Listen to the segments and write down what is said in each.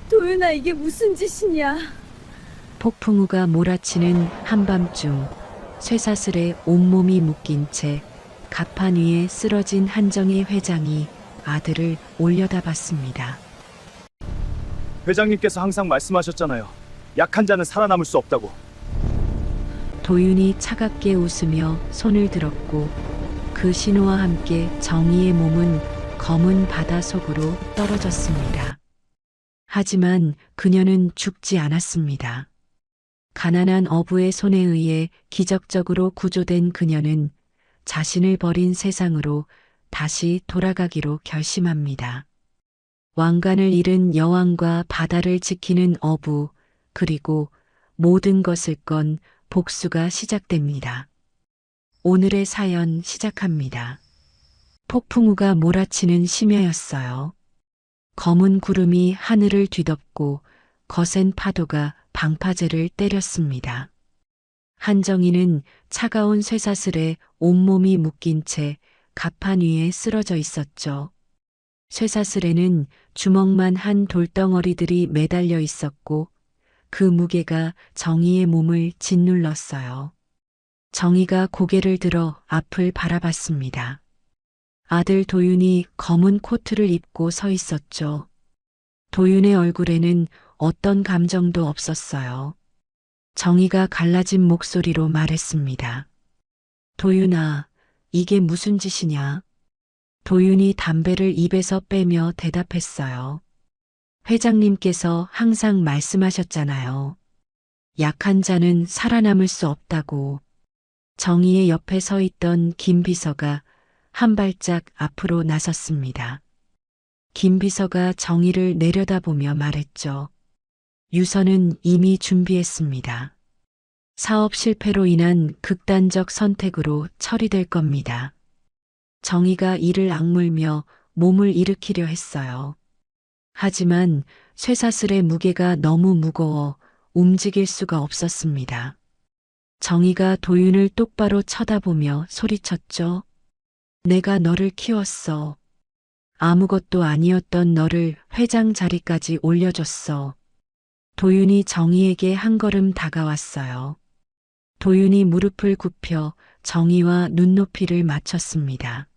도윤아, 이게 무슨 짓이냐? 폭풍우가 몰아치는 한밤중 쇠사슬에 온몸이 묶인 채 갑판 위에 쓰러진 한정희 회장이 아들을 올려다봤습니다. 회장님께서 항상 말씀하셨잖아요. 약한 자는 살아남을 수 없다고. 도윤이 차갑게 웃으며 손을 들었고 그 신호와 함께 정희의 몸은 검은 바다 속으로 떨어졌습니다. 하지만 그녀는 죽지 않았습니다. 가난한 어부의 손에 의해 기적적으로 구조된 그녀는 자신을 버린 세상으로 다시 돌아가기로 결심합니다. 왕관을 잃은 여왕과 바다를 지키는 어부, 그리고 모든 것을 건 복수가 시작됩니다. 오늘의 사연 시작합니다. 폭풍우가 몰아치는 심야였어요. 검은 구름이 하늘을 뒤덮고 거센 파도가 방파제를 때렸습니다. 한정희는 차가운 쇠사슬에 온몸이 묶인 채 갑판 위에 쓰러져 있었죠. 쇠사슬에는 주먹만 한 돌덩어리들이 매달려 있었고 그 무게가 정희의 몸을 짓눌렀어요. 정희가 고개를 들어 앞을 바라봤습니다. 아들 도윤이 검은 코트를 입고 서 있었죠. 도윤의 얼굴에는 어떤 감정도 없었어요. 정희가 갈라진 목소리로 말했습니다. 도윤아, 이게 무슨 짓이냐? 도윤이 담배를 입에서 빼며 대답했어요. 회장님께서 항상 말씀하셨잖아요. 약한 자는 살아남을 수 없다고. 정희의 옆에 서 있던 김 비서가 한 발짝 앞으로 나섰습니다. 김 비서가 정희를 내려다보며 말했죠. 유서는 이미 준비했습니다. 사업 실패로 인한 극단적 선택으로 처리될 겁니다. 정희가 이를 악물며 몸을 일으키려 했어요. 하지만 쇠사슬의 무게가 너무 무거워 움직일 수가 없었습니다. 정희가 도윤을 똑바로 쳐다보며 소리쳤죠. 내가 너를 키웠어. 아무것도 아니었던 너를 회장 자리까지 올려줬어. 도윤이 정희에게 한 걸음 다가왔어요. 도윤이 무릎을 굽혀 정희와 눈높이를 맞췄습니다.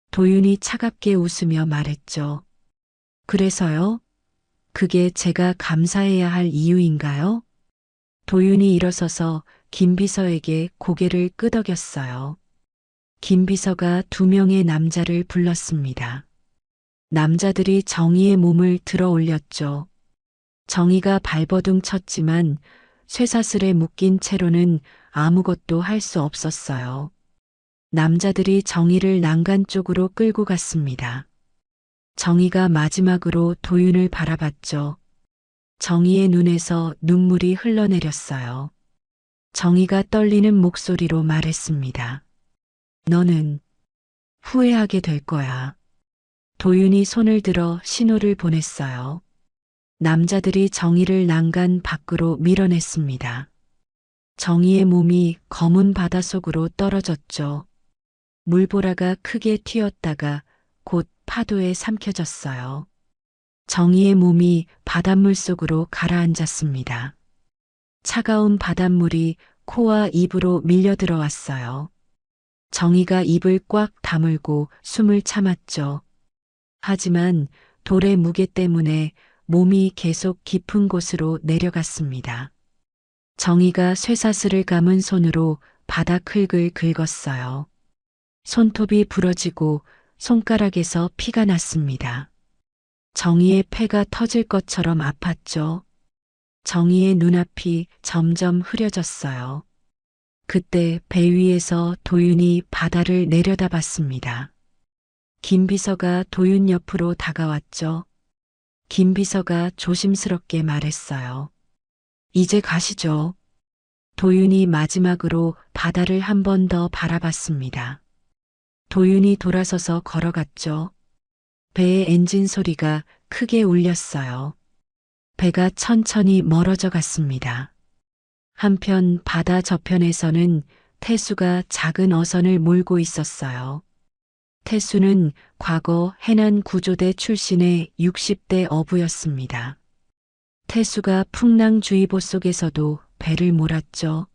도윤이 차갑게 웃으며 말했죠. 그래서요? 그게 제가 감사해야 할 이유인가요? 도윤이 일어서서 김 비서에게 고개를 끄덕였어요. 김 비서가 두 명의 남자를 불렀습니다. 남자들이 정희의 몸을 들어 올렸죠. 정희가 발버둥 쳤지만 쇠사슬에 묶인 채로는 아무것도 할 수 없었어요. 남자들이 정희를 난간 쪽으로 끌고 갔습니다. 정희가 마지막으로 도윤을 바라봤죠. 정희의 눈에서 눈물이 흘러내렸어요. 정희가 떨리는 목소리로 말했습니다. 너는 후회하게 될 거야. 도윤이 손을 들어 신호를 보냈어요. 남자들이 정희를 난간 밖으로 밀어냈습니다. 정희의 몸이 검은 바다 속으로 떨어졌죠. 물보라가 크게 튀었다가 곧 파도에 삼켜졌어요. 정희의 몸이 바닷물 속으로 가라앉았습니다. 차가운 바닷물이 코와 입으로 밀려 들어왔어요. 정희가 입을 꽉 다물고 숨을 참았죠. 하지만 돌의 무게 때문에 몸이 계속 깊은 곳으로 내려갔습니다. 정희가 쇠사슬을 감은 손으로 바닥 흙을 긁었어요. 손톱이 부러지고 손가락에서 피가 났습니다. 정희의 폐가 터질 것처럼 아팠죠. 정희의 눈앞이 점점 흐려졌어요. 그때 배 위에서 도윤이 바다를 내려다봤습니다. 김 비서가 도윤 옆으로 다가왔죠. 김 비서가 조심스럽게 말했어요. 이제 가시죠. 도윤이 마지막으로 바다를 한 번 더 바라봤습니다. 도윤이 돌아서서 걸어갔죠. 배의 엔진 소리가 크게 울렸어요. 배가 천천히 멀어져 갔습니다. 한편 바다 저편에서는 태수가 작은 어선을 몰고 있었어요. 태수는 과거 해난 구조대 출신의 60대 어부였습니다. 태수가 풍랑주의보 속에서도 배를 몰았죠.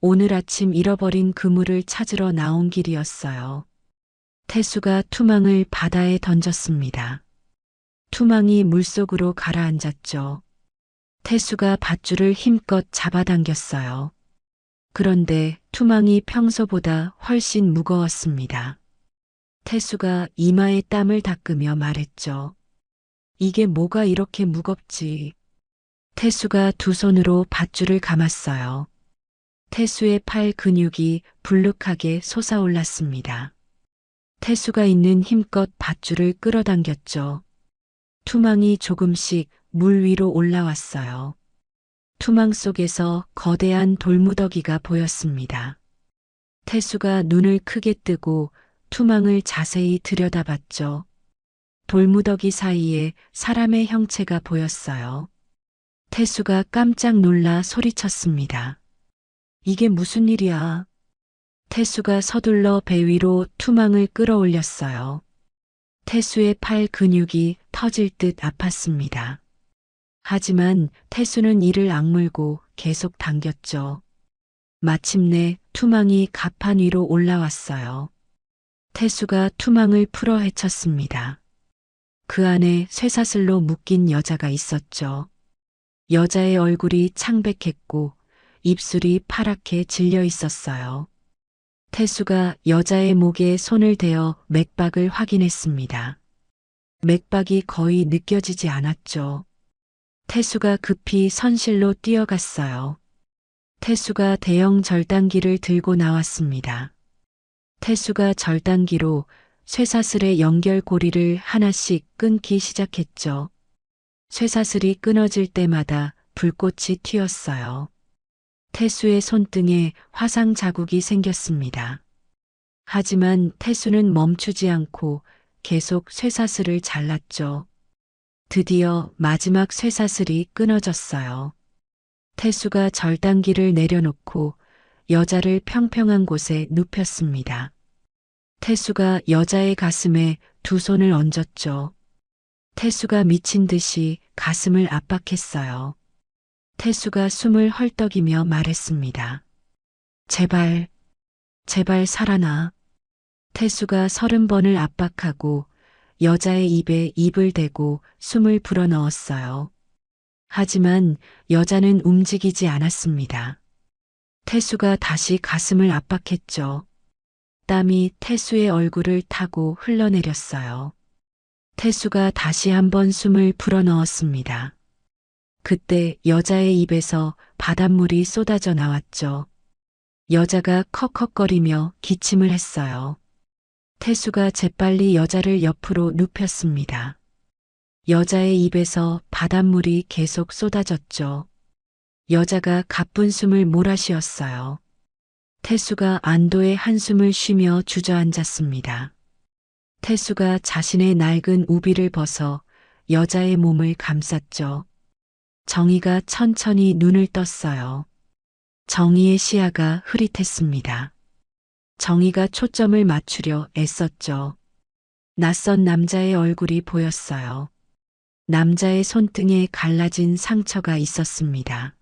오늘 아침 잃어버린 그물을 찾으러 나온 길이었어요. 태수가 투망을 바다에 던졌습니다. 투망이 물속으로 가라앉았죠. 태수가 밧줄을 힘껏 잡아당겼어요. 그런데 투망이 평소보다 훨씬 무거웠습니다. 태수가 이마에 땀을 닦으며 말했죠. 이게 뭐가 이렇게 무겁지? 태수가 두 손으로 밧줄을 감았어요. 태수의 팔 근육이 불룩하게 솟아올랐습니다. 태수가 있는 힘껏 밧줄을 끌어당겼죠. 투망이 조금씩 물 위로 올라왔어요. 투망 속에서 거대한 돌무더기가 보였습니다. 태수가 눈을 크게 뜨고 투망을 자세히 들여다봤죠. 돌무더기 사이에 사람의 형체가 보였어요. 태수가 깜짝 놀라 소리쳤습니다. 이게 무슨 일이야? 태수가 서둘러 배 위로 투망을 끌어올렸어요. 태수의 팔 근육이 터질 듯 아팠습니다. 하지만 태수는 이를 악물고 계속 당겼죠. 마침내 투망이 가판 위로 올라왔어요. 태수가 투망을 풀어 헤쳤습니다. 그 안에 쇠사슬로 묶인 여자가 있었죠. 여자의 얼굴이 창백했고 입술이 파랗게 질려 있었어요. 태수가 여자의 목에 손을 대어 맥박을 확인했습니다. 맥박이 거의 느껴지지 않았죠. 태수가 급히 선실로 뛰어갔어요. 태수가 대형 절단기를 들고 나왔습니다. 태수가 절단기로 쇠사슬의 연결고리를 하나씩 끊기 시작했죠. 쇠사슬이 끊어질 때마다 불꽃이 튀었어요. 태수의 손등에 화상 자국이 생겼습니다. 하지만 태수는 멈추지 않고 계속 쇠사슬을 잘랐죠. 드디어 마지막 쇠사슬이 끊어졌어요. 태수가 절단기를 내려놓고 여자를 평평한 곳에 눕혔습니다. 태수가 여자의 가슴에 두 손을 얹었죠. 태수가 미친 듯이 가슴을 압박했어요. 태수가 숨을 헐떡이며 말했습니다. 제발, 제발 살아나. 태수가 30번을 압박하고 여자의 입에 입을 대고 숨을 불어넣었어요. 하지만 여자는 움직이지 않았습니다. 태수가 다시 가슴을 압박했죠. 땀이 태수의 얼굴을 타고 흘러내렸어요. 태수가 다시 한번 숨을 불어넣었습니다. 그때 여자의 입에서 바닷물이 쏟아져 나왔죠. 여자가 컥컥거리며 기침을 했어요. 태수가 재빨리 여자를 옆으로 눕혔습니다. 여자의 입에서 바닷물이 계속 쏟아졌죠. 여자가 가쁜 숨을 몰아쉬었어요. 태수가 안도의 한숨을 쉬며 주저앉았습니다. 태수가 자신의 낡은 우비를 벗어 여자의 몸을 감쌌죠. 정희가 천천히 눈을 떴어요. 정희의 시야가 흐릿했습니다. 정희가 초점을 맞추려 애썼죠. 낯선 남자의 얼굴이 보였어요. 남자의 손등에 갈라진 상처가 있었습니다.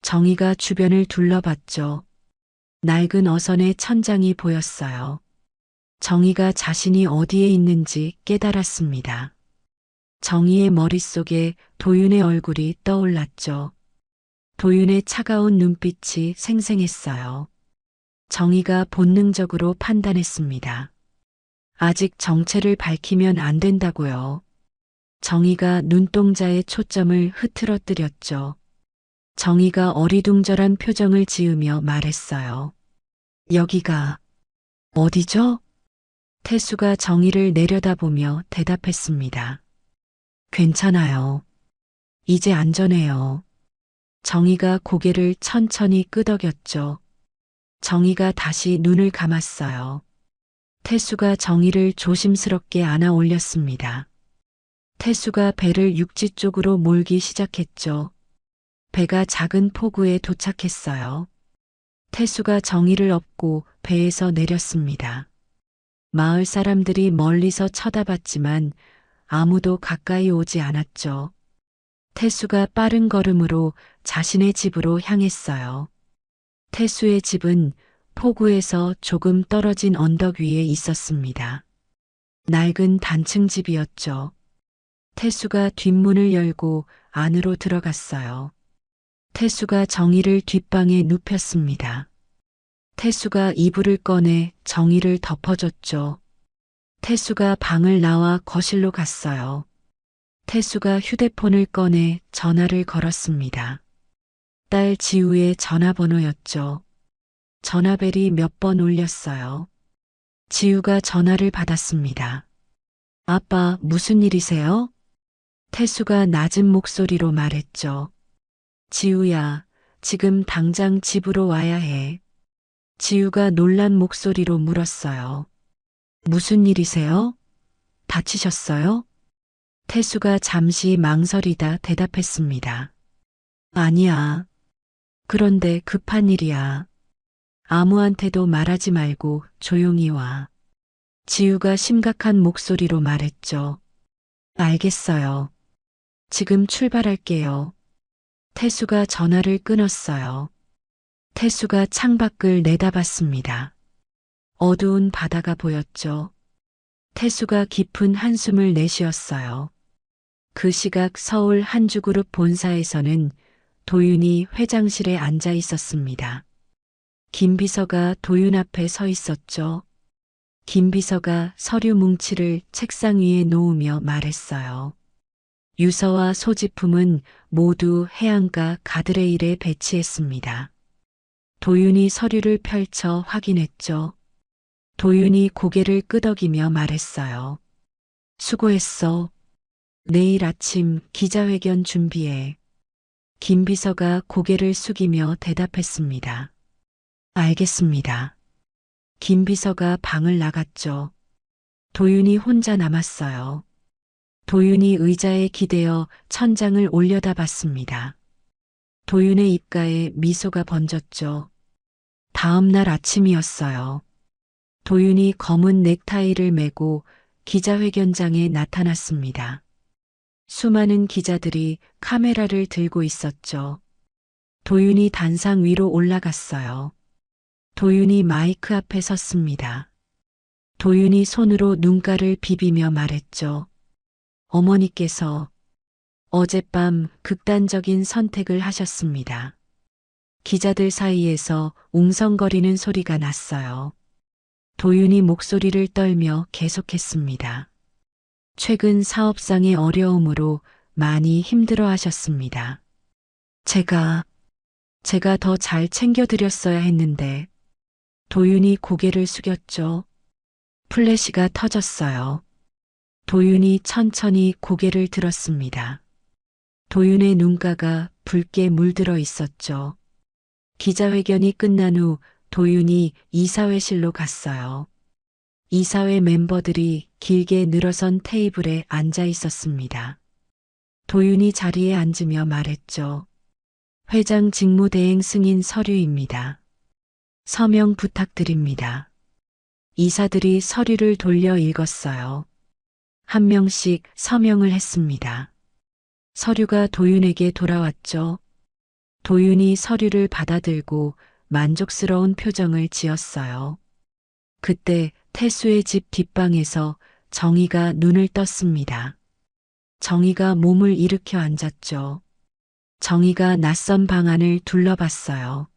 정희가 주변을 둘러봤죠. 낡은 어선의 천장이 보였어요. 정희가 자신이 어디에 있는지 깨달았습니다. 정희의 머릿속에 도윤의 얼굴이 떠올랐죠. 도윤의 차가운 눈빛이 생생했어요. 정희가 본능적으로 판단했습니다. 아직 정체를 밝히면 안 된다고요. 정희가 눈동자의 초점을 흐트러뜨렸죠. 정희가 어리둥절한 표정을 지으며 말했어요. 여기가 어디죠? 태수가 정희를 내려다보며 대답했습니다. 괜찮아요. 이제 안전해요. 정희가 고개를 천천히 끄덕였죠. 정희가 다시 눈을 감았어요. 태수가 정희를 조심스럽게 안아 올렸습니다. 태수가 배를 육지 쪽으로 몰기 시작했죠. 배가 작은 포구에 도착했어요. 태수가 정희를 업고 배에서 내렸습니다. 마을 사람들이 멀리서 쳐다봤지만 아무도 가까이 오지 않았죠. 태수가 빠른 걸음으로 자신의 집으로 향했어요. 태수의 집은 포구에서 조금 떨어진 언덕 위에 있었습니다. 낡은 단층 집이었죠. 태수가 뒷문을 열고 안으로 들어갔어요. 태수가 정희를 뒷방에 눕혔습니다. 태수가 이불을 꺼내 정희를 덮어줬죠. 태수가 방을 나와 거실로 갔어요. 태수가 휴대폰을 꺼내 전화를 걸었습니다. 딸 지우의 전화번호였죠. 전화벨이 몇 번 울렸어요. 지우가 전화를 받았습니다. 아빠, 무슨 일이세요? 태수가 낮은 목소리로 말했죠. 지우야, 지금 당장 집으로 와야 해. 지우가 놀란 목소리로 물었어요. 무슨 일이세요? 다치셨어요? 태수가 잠시 망설이다 대답했습니다. 아니야. 그런데 급한 일이야. 아무한테도 말하지 말고 조용히 와. 지우가 심각한 목소리로 말했죠. 알겠어요. 지금 출발할게요. 태수가 전화를 끊었어요. 태수가 창밖을 내다봤습니다. 어두운 바다가 보였죠. 태수가 깊은 한숨을 내쉬었어요. 그 시각 서울 한주그룹 본사에서는 도윤이 회장실에 앉아 있었습니다. 김 비서가 도윤 앞에 서 있었죠. 김 비서가 서류 뭉치를 책상 위에 놓으며 말했어요. 유서와 소지품은 모두 해안가 가드레일에 배치했습니다. 도윤이 서류를 펼쳐 확인했죠. 도윤이 고개를 끄덕이며 말했어요. 수고했어. 내일 아침 기자회견 준비해. 김 비서가 고개를 숙이며 대답했습니다. 알겠습니다. 김 비서가 방을 나갔죠. 도윤이 혼자 남았어요. 도윤이 의자에 기대어 천장을 올려다봤습니다. 도윤의 입가에 미소가 번졌죠. 다음 날 아침이었어요. 도윤이 검은 넥타이를 메고 기자회견장에 나타났습니다. 수많은 기자들이 카메라를 들고 있었죠. 도윤이 단상 위로 올라갔어요. 도윤이 마이크 앞에 섰습니다. 도윤이 손으로 눈가를 비비며 말했죠. 어머니께서 어젯밤 극단적인 선택을 하셨습니다. 기자들 사이에서 웅성거리는 소리가 났어요. 도윤이 목소리를 떨며 계속했습니다. 최근 사업상의 어려움으로 많이 힘들어 하셨습니다. 제가 더 잘 챙겨드렸어야 했는데. 도윤이 고개를 숙였죠. 플래시가 터졌어요. 도윤이 천천히 고개를 들었습니다. 도윤의 눈가가 붉게 물들어 있었죠. 기자회견이 끝난 후 도윤이 이사회실로 갔어요. 이사회 멤버들이 길게 늘어선 테이블에 앉아 있었습니다. 도윤이 자리에 앉으며 말했죠. 회장 직무대행 승인 서류입니다. 서명 부탁드립니다. 이사들이 서류를 돌려 읽었어요. 한 명씩 서명을 했습니다. 서류가 도윤에게 돌아왔죠. 도윤이 서류를 받아들고 만족스러운 표정을 지었어요. 그때 태수의 집 뒷방에서 정희가 눈을 떴습니다. 정희가 몸을 일으켜 앉았죠. 정희가 낯선 방 안을 둘러봤어요.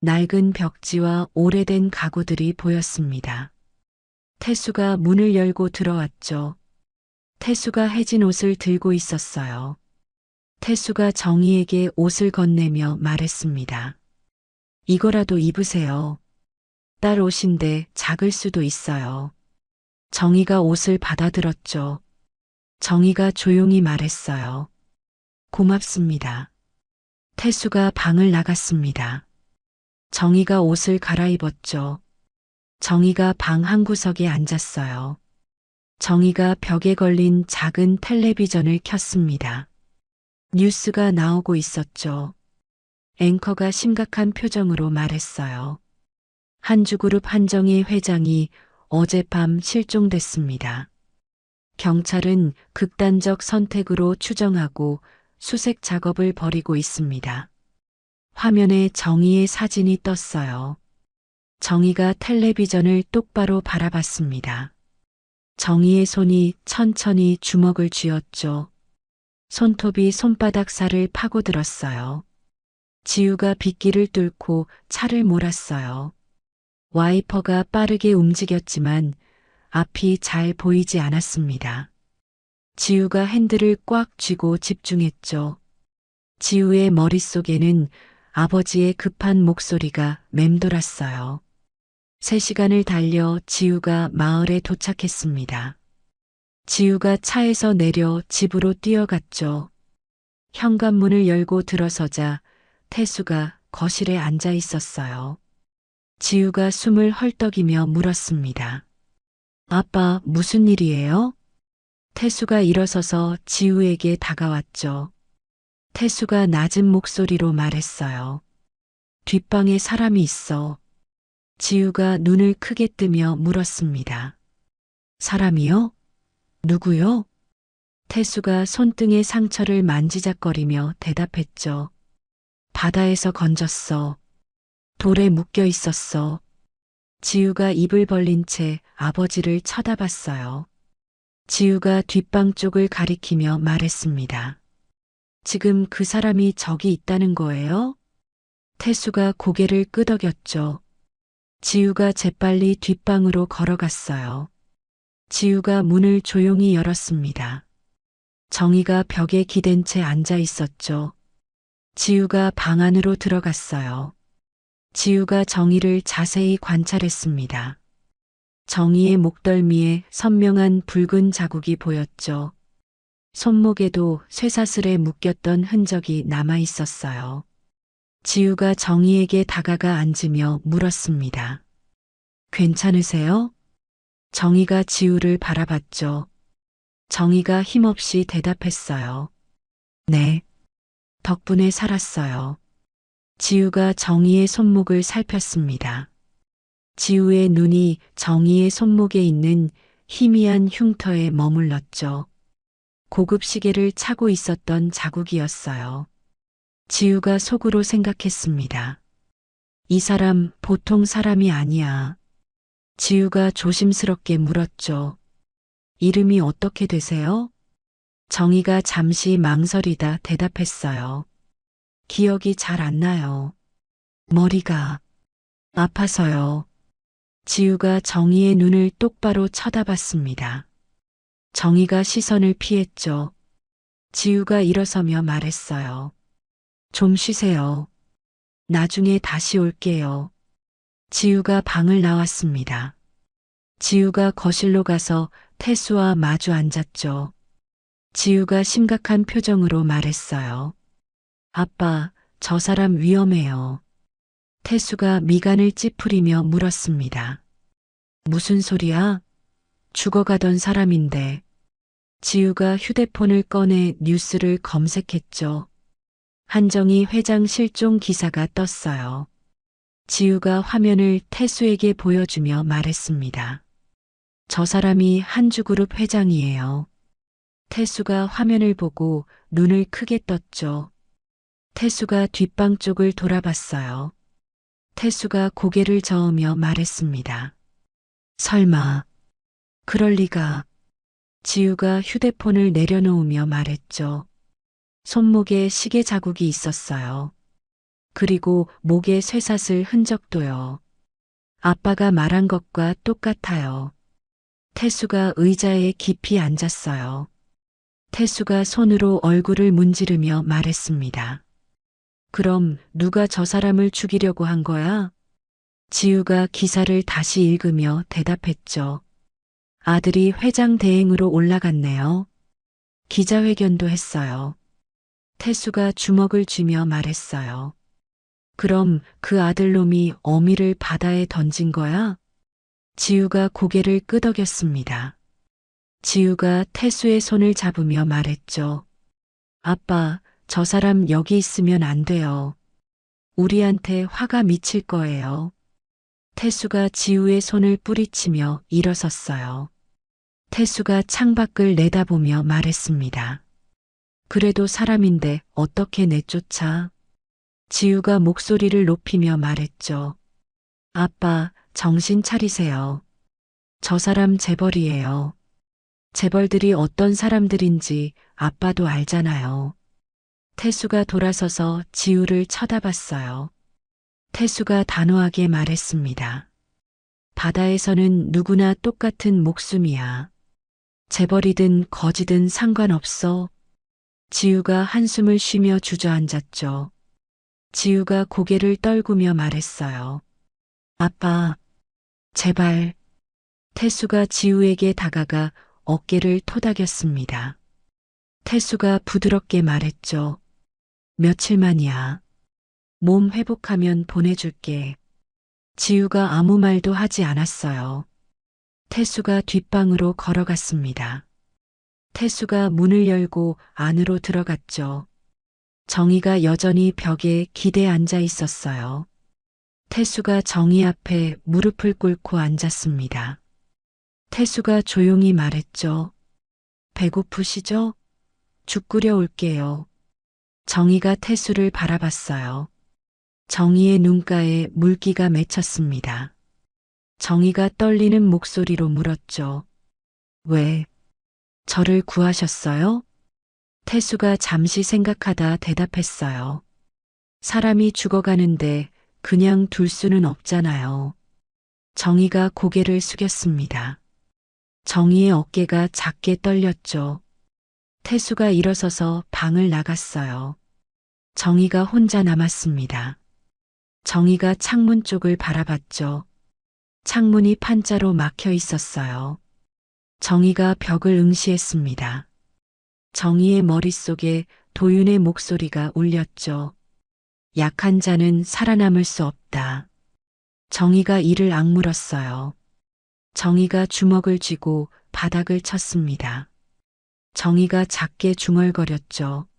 낡은 벽지와 오래된 가구들이 보였습니다. 태수가 문을 열고 들어왔죠. 태수가 해진 옷을 들고 있었어요. 태수가 정희에게 옷을 건네며 말했습니다. 이거라도 입으세요. 딸 옷인데 작을 수도 있어요. 정희가 옷을 받아들었죠. 정희가 조용히 말했어요. 고맙습니다. 태수가 방을 나갔습니다. 정희가 옷을 갈아입었죠. 정희가 방 한구석에 앉았어요. 정희가 벽에 걸린 작은 텔레비전을 켰습니다. 뉴스가 나오고 있었죠. 앵커가 심각한 표정으로 말했어요. 한주그룹 한정희 회장이 어젯밤 실종됐습니다. 경찰은 극단적 선택으로 추정하고 수색 작업을 벌이고 있습니다. 화면에 정희의 사진이 떴어요. 정희가 텔레비전을 똑바로 바라봤습니다. 정희의 손이 천천히 주먹을 쥐었죠. 손톱이 손바닥 살을 파고들었어요. 지우가 빗길을 뚫고 차를 몰았어요. 와이퍼가 빠르게 움직였지만 앞이 잘 보이지 않았습니다. 지우가 핸들을 꽉 쥐고 집중했죠. 지우의 머릿속에는 아버지의 급한 목소리가 맴돌았어요. 3시간을 달려 지우가 마을에 도착했습니다. 지우가 차에서 내려 집으로 뛰어갔죠. 현관문을 열고 들어서자 태수가 거실에 앉아 있었어요. 지우가 숨을 헐떡이며 물었습니다. 아빠, 무슨 일이에요? 태수가 일어서서 지우에게 다가왔죠. 태수가 낮은 목소리로 말했어요. 뒷방에 사람이 있어. 지우가 눈을 크게 뜨며 물었습니다. 사람이요? 누구요? 태수가 손등의 상처를 만지작거리며 대답했죠. 바다에서 건졌어. 돌에 묶여 있었어. 지우가 입을 벌린 채 아버지를 쳐다봤어요. 지우가 뒷방 쪽을 가리키며 말했습니다. 지금 그 사람이 저기 있다는 거예요? 태수가 고개를 끄덕였죠. 지우가 재빨리 뒷방으로 걸어갔어요. 지우가 문을 조용히 열었습니다. 정희가 벽에 기댄 채 앉아 있었죠. 지우가 방 안으로 들어갔어요. 지우가 정희를 자세히 관찰했습니다. 정희의 목덜미에 선명한 붉은 자국이 보였죠. 손목에도 쇠사슬에 묶였던 흔적이 남아 있었어요. 지우가 정희에게 다가가 앉으며 물었습니다. 괜찮으세요? 정희가 지우를 바라봤죠. 정희가 힘없이 대답했어요. 네. 덕분에 살았어요. 지우가 정희의 손목을 살폈습니다. 지우의 눈이 정희의 손목에 있는 희미한 흉터에 머물렀죠. 고급 시계를 차고 있었던 자국이었어요. 지우가 속으로 생각했습니다. 이 사람 보통 사람이 아니야. 지우가 조심스럽게 물었죠. 이름이 어떻게 되세요? 정희가 잠시 망설이다 대답했어요. 기억이 잘 안 나요. 머리가 아파서요. 지우가 정희의 눈을 똑바로 쳐다봤습니다. 정희가 시선을 피했죠. 지우가 일어서며 말했어요. 좀 쉬세요. 나중에 다시 올게요. 지우가 방을 나왔습니다. 지우가 거실로 가서 태수와 마주 앉았죠. 지우가 심각한 표정으로 말했어요. 아빠, 저 사람 위험해요. 태수가 미간을 찌푸리며 물었습니다. 무슨 소리야? 죽어가던 사람인데. 지우가 휴대폰을 꺼내 뉴스를 검색했죠. 한정희 회장 실종 기사가 떴어요. 지우가 화면을 태수에게 보여주며 말했습니다. 저 사람이 한주그룹 회장이에요. 태수가 화면을 보고 눈을 크게 떴죠. 태수가 뒷방 쪽을 돌아봤어요. 태수가 고개를 저으며 말했습니다. 설마, 그럴 리가. 지우가 휴대폰을 내려놓으며 말했죠. 손목에 시계 자국이 있었어요. 그리고 목에 쇠사슬 흔적도요. 아빠가 말한 것과 똑같아요. 태수가 의자에 깊이 앉았어요. 태수가 손으로 얼굴을 문지르며 말했습니다. 그럼 누가 저 사람을 죽이려고 한 거야? 지우가 기사를 다시 읽으며 대답했죠. 아들이 회장 대행으로 올라갔네요. 기자회견도 했어요. 태수가 주먹을 쥐며 말했어요. 그럼 그 아들놈이 어미를 바다에 던진 거야? 지우가 고개를 끄덕였습니다. 지우가 태수의 손을 잡으며 말했죠. 아빠, 저 사람 여기 있으면 안 돼요. 우리한테 화가 미칠 거예요. 태수가 지우의 손을 뿌리치며 일어섰어요. 태수가 창밖을 내다보며 말했습니다. 그래도 사람인데 어떻게 내쫓아? 지우가 목소리를 높이며 말했죠. 아빠, 정신 차리세요. 저 사람 재벌이에요. 재벌들이 어떤 사람들인지 아빠도 알잖아요. 태수가 돌아서서 지우를 쳐다봤어요. 태수가 단호하게 말했습니다. 바다에서는 누구나 똑같은 목숨이야. 재벌이든 거지든 상관없어. 지우가 한숨을 쉬며 주저앉았죠. 지우가 고개를 떨구며 말했어요. 아빠, 제발. 태수가 지우에게 다가가 어깨를 토닥였습니다. 태수가 부드럽게 말했죠. 며칠만이야. 몸 회복하면 보내줄게. 지우가 아무 말도 하지 않았어요. 태수가 뒷방으로 걸어갔습니다. 태수가 문을 열고 안으로 들어갔죠. 정희가 여전히 벽에 기대 앉아 있었어요. 태수가 정희 앞에 무릎을 꿇고 앉았습니다. 태수가 조용히 말했죠. 배고프시죠? 죽 끓여 올게요. 정희가 태수를 바라봤어요. 정희의 눈가에 물기가 맺혔습니다. 정희가 떨리는 목소리로 물었죠. 왜? 저를 구하셨어요? 태수가 잠시 생각하다 대답했어요. 사람이 죽어가는데 그냥 둘 수는 없잖아요. 정희가 고개를 숙였습니다. 정희의 어깨가 작게 떨렸죠. 태수가 일어서서 방을 나갔어요. 정희가 혼자 남았습니다. 정희가 창문 쪽을 바라봤죠. 창문이 판자로 막혀 있었어요. 정희가 벽을 응시했습니다. 정희의 머릿속에 도윤의 목소리가 울렸죠. 약한 자는 살아남을 수 없다. 정희가 이를 악물었어요. 정희가 주먹을 쥐고 바닥을 쳤습니다. 정희가 작게 중얼거렸죠.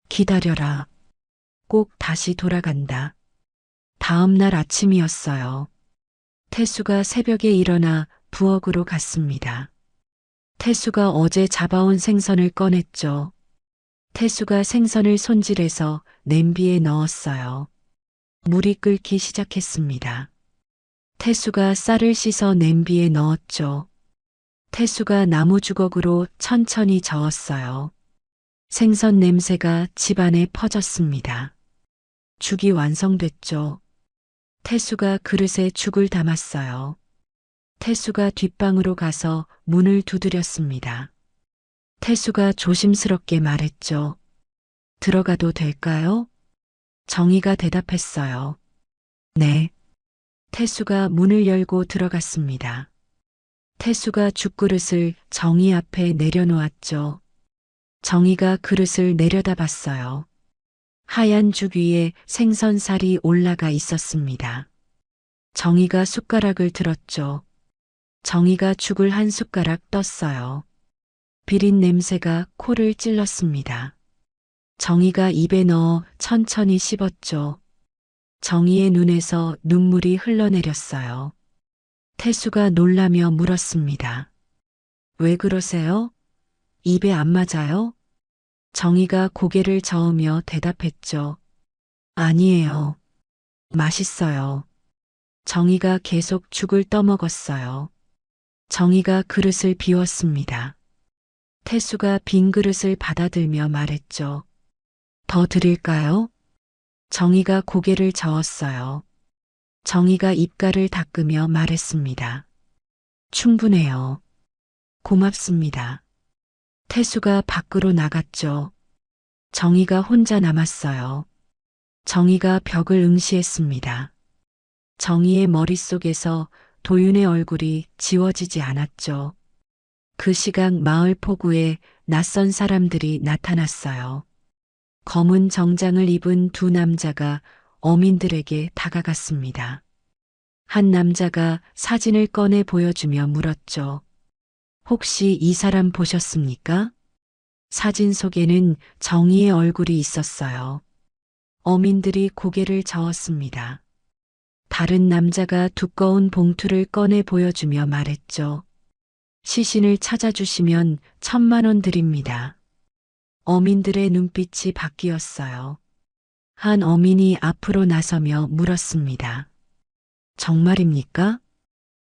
기다려라. 꼭 다시 돌아간다. 다음 날 아침이었어요. 태수가 새벽에 일어나 부엌으로 갔습니다. 태수가 어제 잡아온 생선을 꺼냈죠. 태수가 생선을 손질해서 냄비에 넣었어요. 물이 끓기 시작했습니다. 태수가 쌀을 씻어 냄비에 넣었죠. 태수가 나무 주걱으로 천천히 저었어요. 생선 냄새가 집안에 퍼졌습니다. 죽이 완성됐죠. 태수가 그릇에 죽을 담았어요. 태수가 뒷방으로 가서 문을 두드렸습니다. 태수가 조심스럽게 말했죠. 들어가도 될까요? 정희가 대답했어요. 네. 태수가 문을 열고 들어갔습니다. 태수가 죽그릇을 정희 앞에 내려놓았죠. 정희가 그릇을 내려다봤어요. 하얀 죽 위에 생선살이 올라가 있었습니다. 정희가 숟가락을 들었죠. 정희가 죽을 한 숟가락 떴어요. 비린 냄새가 코를 찔렀습니다. 정희가 입에 넣어 천천히 씹었죠. 정희의 눈에서 눈물이 흘러내렸어요. 태수가 놀라며 물었습니다. 왜 그러세요? 입에 안 맞아요? 정희가 고개를 저으며 대답했죠. 아니에요. 맛있어요. 정희가 계속 죽을 떠먹었어요. 정희가 그릇을 비웠습니다. 태수가 빈 그릇을 받아들며 말했죠. 더 드릴까요? 정희가 고개를 저었어요. 정희가 입가를 닦으며 말했습니다. 충분해요. 고맙습니다. 태수가 밖으로 나갔죠. 정희가 혼자 남았어요. 정희가 벽을 응시했습니다. 정희의 머릿속에서 도윤의 얼굴이 지워지지 않았죠. 그 시각 마을 포구에 낯선 사람들이 나타났어요. 검은 정장을 입은 두 남자가 어민들에게 다가갔습니다. 한 남자가 사진을 꺼내 보여주며 물었죠. 혹시 이 사람 보셨습니까? 사진 속에는 정희의 얼굴이 있었어요. 어민들이 고개를 저었습니다. 다른 남자가 두꺼운 봉투를 꺼내 보여주며 말했죠. 시신을 찾아주시면 1,000만 원 드립니다. 어민들의 눈빛이 바뀌었어요. 한 어민이 앞으로 나서며 물었습니다. 정말입니까?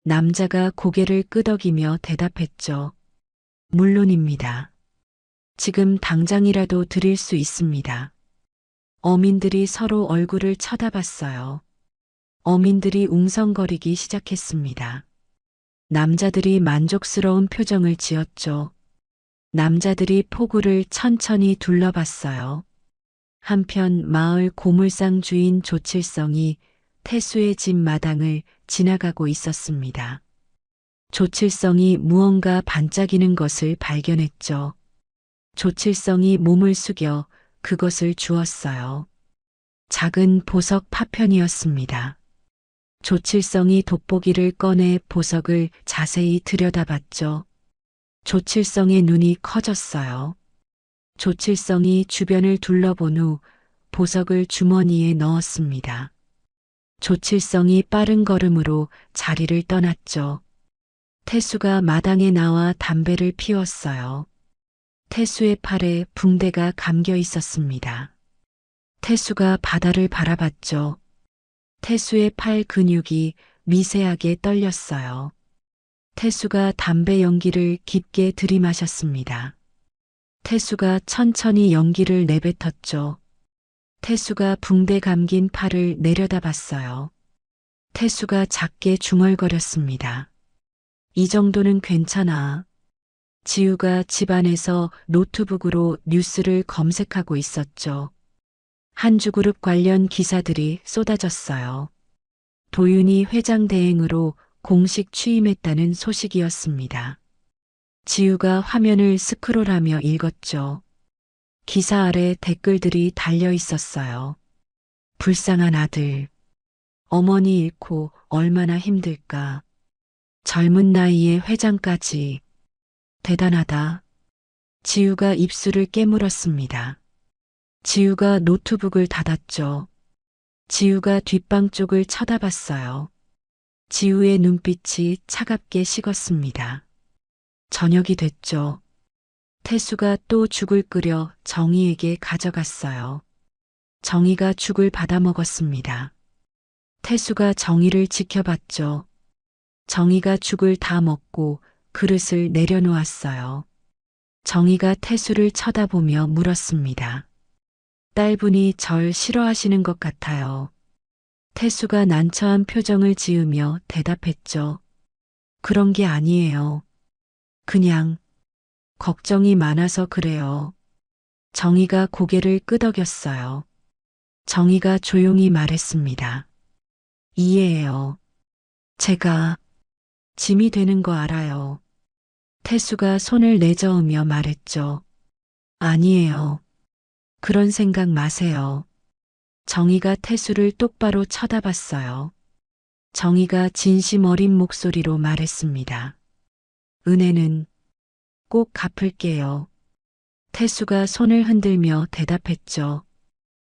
남자가 고개를 끄덕이며 대답했죠. 물론입니다. 지금 당장이라도 드릴 수 있습니다. 어민들이 서로 얼굴을 쳐다봤어요. 어민들이 웅성거리기 시작했습니다. 남자들이 만족스러운 표정을 지었죠. 남자들이 포구를 천천히 둘러봤어요. 한편 마을 고물상 주인 조칠성이 태수의 집 마당을 지나가고 있었습니다. 조칠성이 무언가 반짝이는 것을 발견했죠. 조칠성이 몸을 숙여 그것을 주었어요. 작은 보석 파편이었습니다. 조칠성이 돋보기를 꺼내 보석을 자세히 들여다봤죠. 조칠성의 눈이 커졌어요. 조칠성이 주변을 둘러본 후 보석을 주머니에 넣었습니다. 조칠성이 빠른 걸음으로 자리를 떠났죠. 태수가 마당에 나와 담배를 피웠어요. 태수의 팔에 붕대가 감겨 있었습니다. 태수가 바다를 바라봤죠. 태수의 팔 근육이 미세하게 떨렸어요. 태수가 담배 연기를 깊게 들이마셨습니다. 태수가 천천히 연기를 내뱉었죠. 태수가 붕대 감긴 팔을 내려다봤어요. 태수가 작게 중얼거렸습니다. 이 정도는 괜찮아. 지우가 집안에서 노트북으로 뉴스를 검색하고 있었죠. 한주그룹 관련 기사들이 쏟아졌어요. 도윤이 회장 대행으로 공식 취임했다는 소식이었습니다. 지우가 화면을 스크롤하며 읽었죠. 기사 아래 댓글들이 달려 있었어요. 불쌍한 아들. 어머니 잃고 얼마나 힘들까. 젊은 나이에 회장까지. 대단하다. 지우가 입술을 깨물었습니다. 지우가 노트북을 닫았죠. 지우가 뒷방 쪽을 쳐다봤어요. 지우의 눈빛이 차갑게 식었습니다. 저녁이 됐죠. 태수가 또 죽을 끓여 정희에게 가져갔어요. 정희가 죽을 받아 먹었습니다. 태수가 정희를 지켜봤죠. 정희가 죽을 다 먹고 그릇을 내려놓았어요. 정희가 태수를 쳐다보며 물었습니다. 딸분이 절 싫어하시는 것 같아요. 태수가 난처한 표정을 지으며 대답했죠. 그런 게 아니에요. 그냥 걱정이 많아서 그래요. 정희가 고개를 끄덕였어요. 정희가 조용히 말했습니다. 이해해요. 제가 짐이 되는 거 알아요. 태수가 손을 내저으며 말했죠. 아니에요. 그런 생각 마세요. 정희가 태수를 똑바로 쳐다봤어요. 정희가 진심 어린 목소리로 말했습니다. 은혜는 꼭 갚을게요. 태수가 손을 흔들며 대답했죠.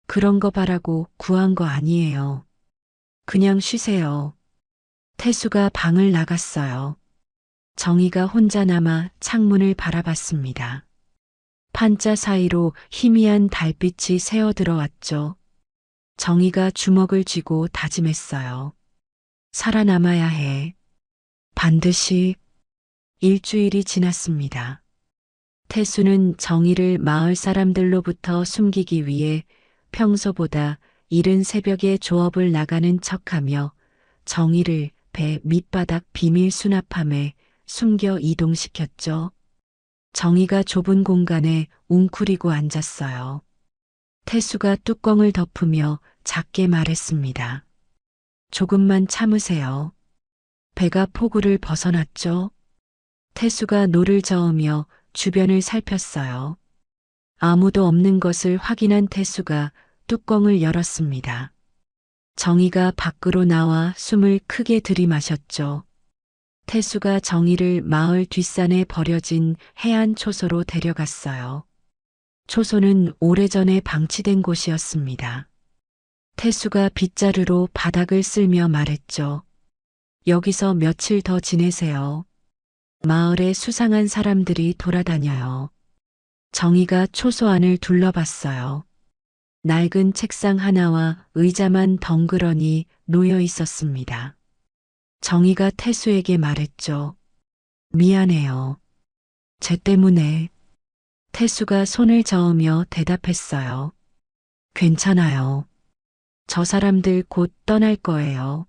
그런 거 바라고 구한 거 아니에요. 그냥 쉬세요. 태수가 방을 나갔어요. 정희가 혼자 남아 창문을 바라봤습니다. 판자 사이로 희미한 달빛이 새어 들어왔죠. 정희가 주먹을 쥐고 다짐했어요. 살아남아야 해. 반드시. 일주일이 지났습니다. 태수는 정희를 마을 사람들로부터 숨기기 위해 평소보다 이른 새벽에 조업을 나가는 척하며 정희를 배 밑바닥 비밀 수납함에 숨겨 이동시켰죠. 정희가 좁은 공간에 웅크리고 앉았어요. 태수가 뚜껑을 덮으며 작게 말했습니다. 조금만 참으세요. 배가 포구를 벗어났죠. 태수가 노를 저으며 주변을 살폈어요. 아무도 없는 것을 확인한 태수가 뚜껑을 열었습니다. 정희가 밖으로 나와 숨을 크게 들이마셨죠. 태수가 정희를 마을 뒷산에 버려진 해안 초소로 데려갔어요. 초소는 오래전에 방치된 곳이었습니다. 태수가 빗자루로 바닥을 쓸며 말했죠. 여기서 며칠 더 지내세요. 마을에 수상한 사람들이 돌아다녀요. 정희가 초소 안을 둘러봤어요. 낡은 책상 하나와 의자만 덩그러니 놓여 있었습니다. 정희가 태수에게 말했죠. 미안해요. 쟤 때문에. 태수가 손을 저으며 대답했어요. 괜찮아요. 저 사람들 곧 떠날 거예요.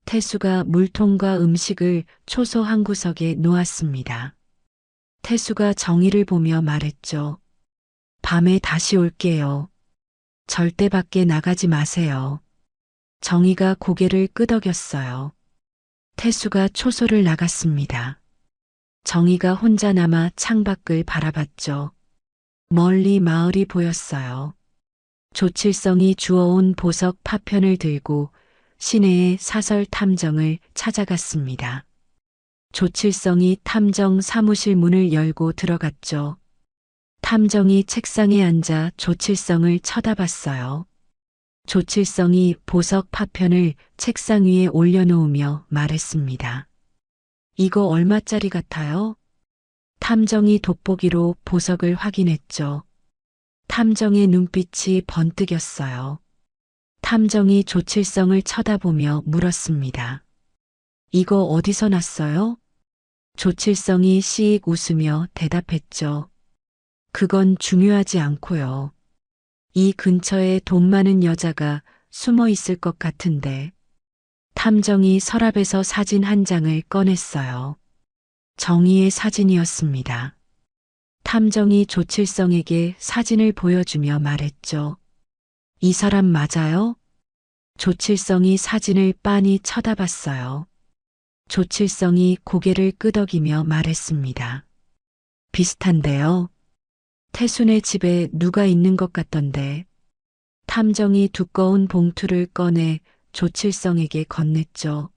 태수가 물통과 음식을 초소 한 구석에 놓았습니다. 태수가 정희를 보며 말했죠. 밤에 다시 올게요. 절대 밖에 나가지 마세요. 정희가 고개를 끄덕였어요. 태수가 초소를 나갔습니다. 정희가 혼자 남아 창밖을 바라봤죠. 멀리 마을이 보였어요. 조칠성이 주워온 보석 파편을 들고 시내의 사설 탐정을 찾아갔습니다. 조칠성이 탐정 사무실 문을 열고 들어갔죠. 탐정이 책상에 앉아 조칠성을 쳐다봤어요. 조칠성이 보석 파편을 책상 위에 올려놓으며 말했습니다. 이거 얼마짜리 같아요? 탐정이 돋보기로 보석을 확인했죠. 탐정의 눈빛이 번뜩였어요. 탐정이 조칠성을 쳐다보며 물었습니다. 이거 어디서 났어요? 조칠성이 씩 웃으며 대답했죠. 그건 중요하지 않고요. 이 근처에 돈 많은 여자가 숨어 있을 것 같은데. 탐정이 서랍에서 사진 한 장을 꺼냈어요. 정희의 사진이었습니다. 탐정이 조칠성에게 사진을 보여주며 말했죠. 이 사람 맞아요? 조칠성이 사진을 빤히 쳐다봤어요. 조칠성이 고개를 끄덕이며 말했습니다. 비슷한데요. 태순의 집에 누가 있는 것 같던데. 탐정이 두꺼운 봉투를 꺼내 조칠성에게 건넸죠.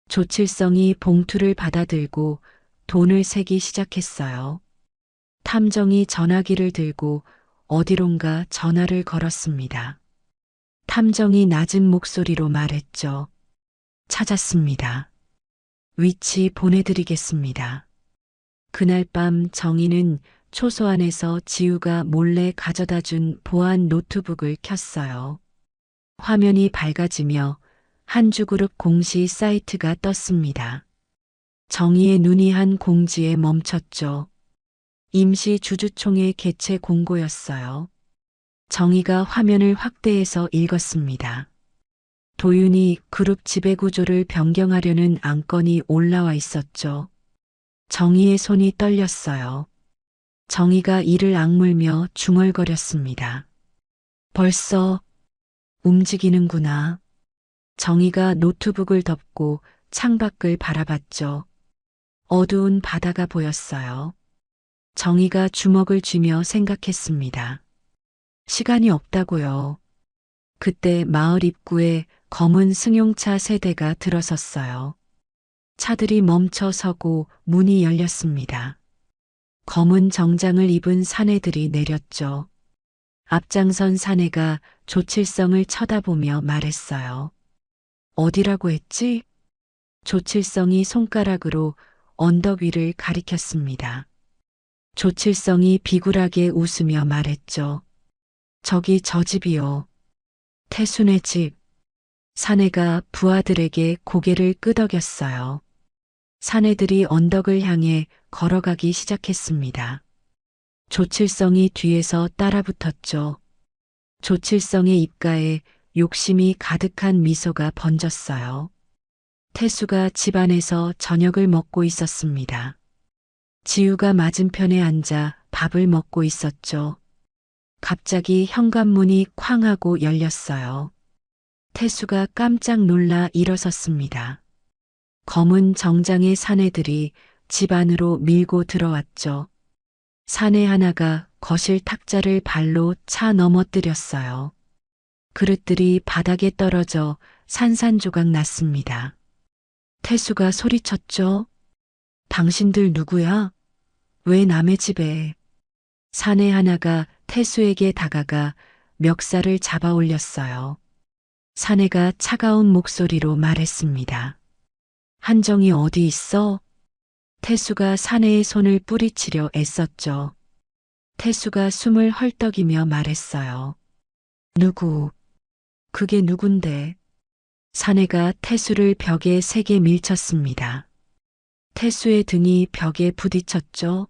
조칠성이 봉투를 받아들고 돈을 세기 시작했어요. 탐정이 전화기를 들고 어디론가 전화를 걸었습니다. 탐정이 낮은 목소리로 말했죠. 찾았습니다. 위치 보내드리겠습니다. 그날 밤 정희는 초소 안에서 지우가 몰래 가져다 준 보안 노트북을 켰어요. 화면이 밝아지며 한주그룹 공시 사이트가 떴습니다. 정희의 눈이 한 공지에 멈췄죠. 임시 주주총회 개최 공고였어요. 정희가 화면을 확대해서 읽었습니다. 도윤이 그룹 지배구조를 변경하려는 안건이 올라와 있었죠. 정희의 손이 떨렸어요. 정희가 이를 악물며 중얼거렸습니다. 벌써 움직이는구나. 정희가 노트북을 덮고 창밖을 바라봤죠. 어두운 바다가 보였어요. 정희가 주먹을 쥐며 생각했습니다. 시간이 없다고요. 그때 마을 입구에 검은 승용차 세대가 들어섰어요. 차들이 멈춰 서고 문이 열렸습니다. 검은 정장을 입은 사내들이 내렸죠. 앞장선 사내가 조칠성을 쳐다보며 말했어요. 어디라고 했지? 조칠성이 손가락으로 언덕 위를 가리켰습니다. 조칠성이 비굴하게 웃으며 말했죠. 저기 저 집이요. 태순의 집. 사내가 부하들에게 고개를 끄덕였어요. 사내들이 언덕을 향해 걸어가기 시작했습니다. 조칠성이 뒤에서 따라붙었죠. 조칠성의 입가에 욕심이 가득한 미소가 번졌어요. 태수가 집안에서 저녁을 먹고 있었습니다. 지우가 맞은편에 앉아 밥을 먹고 있었죠. 갑자기 현관문이 쾅 하고 열렸어요. 태수가 깜짝 놀라 일어섰습니다. 검은 정장의 사내들이 집 안으로 밀고 들어왔죠. 사내 하나가 거실 탁자를 발로 차 넘어뜨렸어요. 그릇들이 바닥에 떨어져 산산조각 났습니다. 태수가 소리쳤죠. 당신들 누구야? 왜 남의 집에? 사내 하나가 태수에게 다가가 멱살을 잡아 올렸어요. 사내가 차가운 목소리로 말했습니다. 한정이 어디 있어? 태수가 사내의 손을 뿌리치려 애썼죠. 태수가 숨을 헐떡이며 말했어요. 누구? 그게 누군데? 사내가 태수를 벽에 세게 밀쳤습니다. 태수의 등이 벽에 부딪혔죠.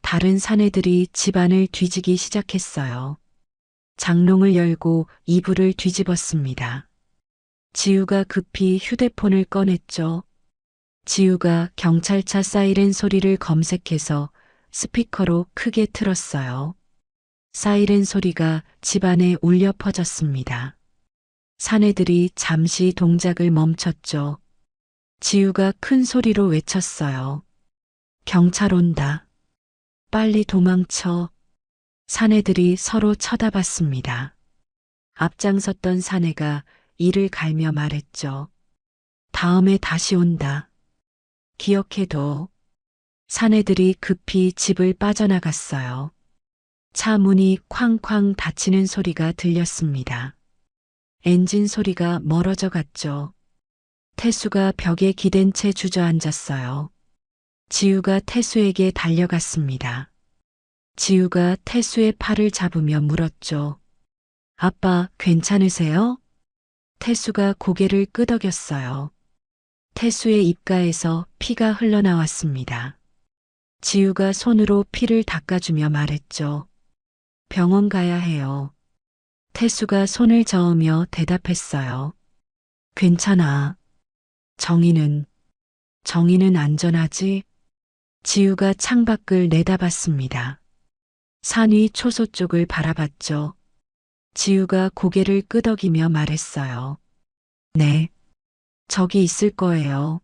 다른 사내들이 집안을 뒤지기 시작했어요. 장롱을 열고 이불을 뒤집었습니다. 지우가 급히 휴대폰을 꺼냈죠. 지우가 경찰차 사이렌 소리를 검색해서 스피커로 크게 틀었어요. 사이렌 소리가 집안에 울려 퍼졌습니다. 사내들이 잠시 동작을 멈췄죠. 지우가 큰 소리로 외쳤어요. 경찰 온다. 빨리 도망쳐. 사내들이 서로 쳐다봤습니다. 앞장섰던 사내가 이를 갈며 말했죠. 다음에 다시 온다. 기억해둬. 사내들이 급히 집을 빠져나갔어요. 차 문이 쾅쾅 닫히는 소리가 들렸습니다. 엔진 소리가 멀어져 갔죠. 태수가 벽에 기댄 채 주저앉았어요. 지우가 태수에게 달려갔습니다. 지우가 태수의 팔을 잡으며 물었죠. 아빠, 괜찮으세요? 태수가 고개를 끄덕였어요. 태수의 입가에서 피가 흘러나왔습니다. 지우가 손으로 피를 닦아주며 말했죠. 병원 가야 해요. 태수가 손을 저으며 대답했어요. 괜찮아. 정희는 안전하지? 지우가 창밖을 내다봤습니다. 산 위 초소 쪽을 바라봤죠. 지우가 고개를 끄덕이며 말했어요. 네. 저기 있을 거예요.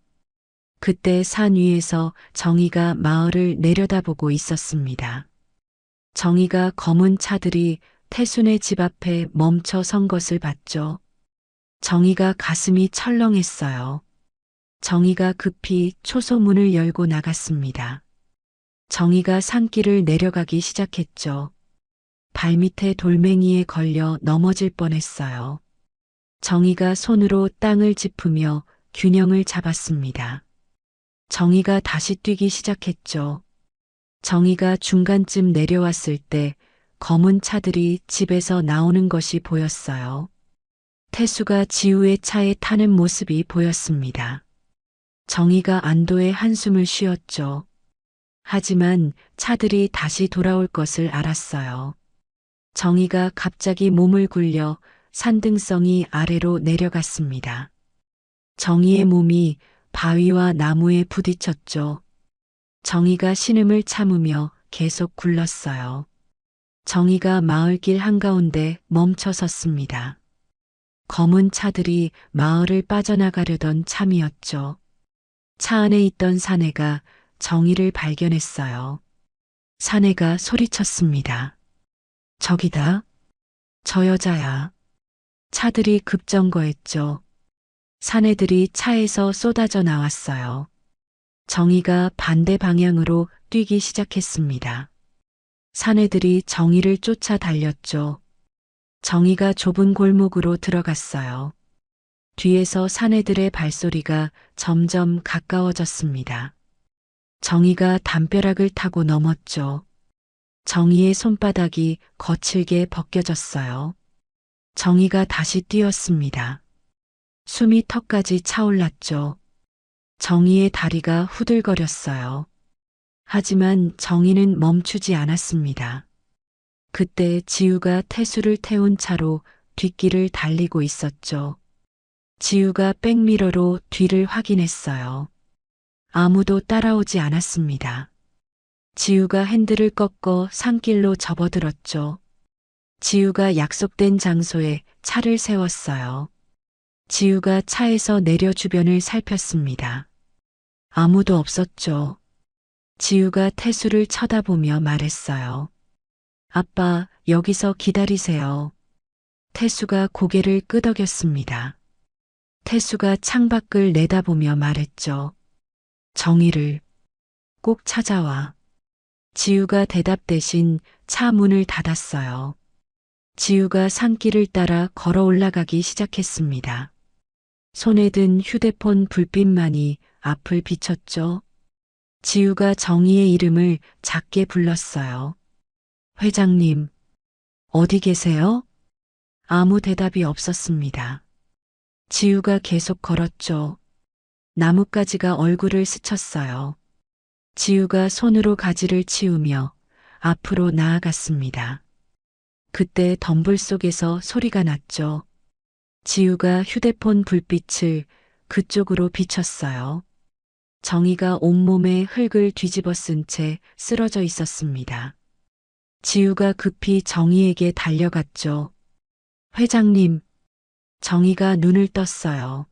그때 산 위에서 정희가 마을을 내려다보고 있었습니다. 정희가 검은 차들이 태순의 집 앞에 멈춰 선 것을 봤죠. 정희가 가슴이 철렁했어요. 정희가 급히 초소문을 열고 나갔습니다. 정희가 산길을 내려가기 시작했죠. 발밑에 돌멩이에 걸려 넘어질 뻔했어요. 정희가 손으로 땅을 짚으며 균형을 잡았습니다. 정희가 다시 뛰기 시작했죠. 정희가 중간쯤 내려왔을 때 검은 차들이 집에서 나오는 것이 보였어요. 태수가 지우의 차에 타는 모습이 보였습니다. 정희가 안도의 한숨을 쉬었죠. 하지만 차들이 다시 돌아올 것을 알았어요. 정희가 갑자기 몸을 굴려 산등성이 아래로 내려갔습니다. 정희의 몸이 바위와 나무에 부딪혔죠. 정희가 신음을 참으며 계속 굴렀어요. 정희가 마을길 한가운데 멈춰 섰습니다. 검은 차들이 마을을 빠져나가려던 참이었죠. 차 안에 있던 사내가 정희를 발견했어요. 사내가 소리쳤습니다. 저기다. 저 여자야. 차들이 급정거했죠. 사내들이 차에서 쏟아져 나왔어요. 정희가 반대 방향으로 뛰기 시작했습니다. 사내들이 정희를 쫓아 달렸죠. 정희가 좁은 골목으로 들어갔어요. 뒤에서 사내들의 발소리가 점점 가까워졌습니다. 정희가 담벼락을 타고 넘었죠. 정희의 손바닥이 거칠게 벗겨졌어요. 정희가 다시 뛰었습니다. 숨이 턱까지 차올랐죠. 정희의 다리가 후들거렸어요. 하지만 정희는 멈추지 않았습니다. 그때 지우가 태수를 태운 차로 뒷길을 달리고 있었죠. 지우가 백미러로 뒤를 확인했어요. 아무도 따라오지 않았습니다. 지우가 핸들을 꺾어 산길로 접어들었죠. 지우가 약속된 장소에 차를 세웠어요. 지우가 차에서 내려 주변을 살폈습니다. 아무도 없었죠. 지우가 태수를 쳐다보며 말했어요. 아빠, 여기서 기다리세요. 태수가 고개를 끄덕였습니다. 태수가 창밖을 내다보며 말했죠. 정희를 꼭 찾아와. 지우가 대답 대신 차 문을 닫았어요. 지우가 산길을 따라 걸어 올라가기 시작했습니다. 손에 든 휴대폰 불빛만이 앞을 비췄죠. 지우가 정희의 이름을 작게 불렀어요. 회장님, 어디 계세요? 아무 대답이 없었습니다. 지우가 계속 걸었죠. 나뭇가지가 얼굴을 스쳤어요. 지우가 손으로 가지를 치우며 앞으로 나아갔습니다. 그때 덤불 속에서 소리가 났죠. 지우가 휴대폰 불빛을 그쪽으로 비췄어요. 정희가 온몸에 흙을 뒤집어 쓴 채 쓰러져 있었습니다. 지우가 급히 정희에게 달려갔죠. 회장님, 정희가 눈을 떴어요.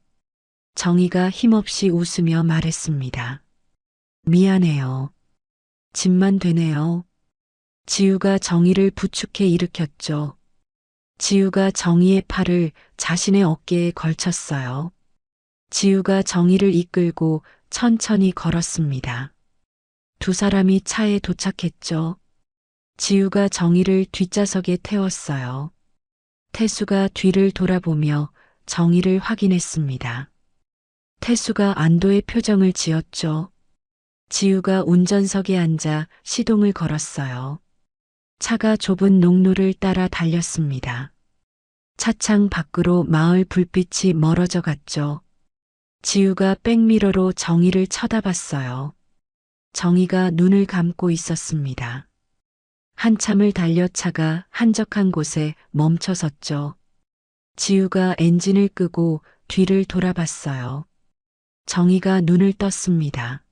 정희가 힘없이 웃으며 말했습니다. 미안해요. 집만 되네요. 지우가 정희를 부축해 일으켰죠. 지우가 정희의 팔을 자신의 어깨에 걸쳤어요. 지우가 정희를 이끌고 천천히 걸었습니다. 두 사람이 차에 도착했죠. 지우가 정희를 뒷좌석에 태웠어요. 태수가 뒤를 돌아보며 정희를 확인했습니다. 태수가 안도의 표정을 지었죠. 지우가 운전석에 앉아 시동을 걸었어요. 차가 좁은 농로를 따라 달렸습니다. 차창 밖으로 마을 불빛이 멀어져 갔죠. 지우가 백미러로 정희를 쳐다봤어요. 정희가 눈을 감고 있었습니다. 한참을 달려 차가 한적한 곳에 멈춰섰죠. 지우가 엔진을 끄고 뒤를 돌아봤어요. 정희가 눈을 떴습니다.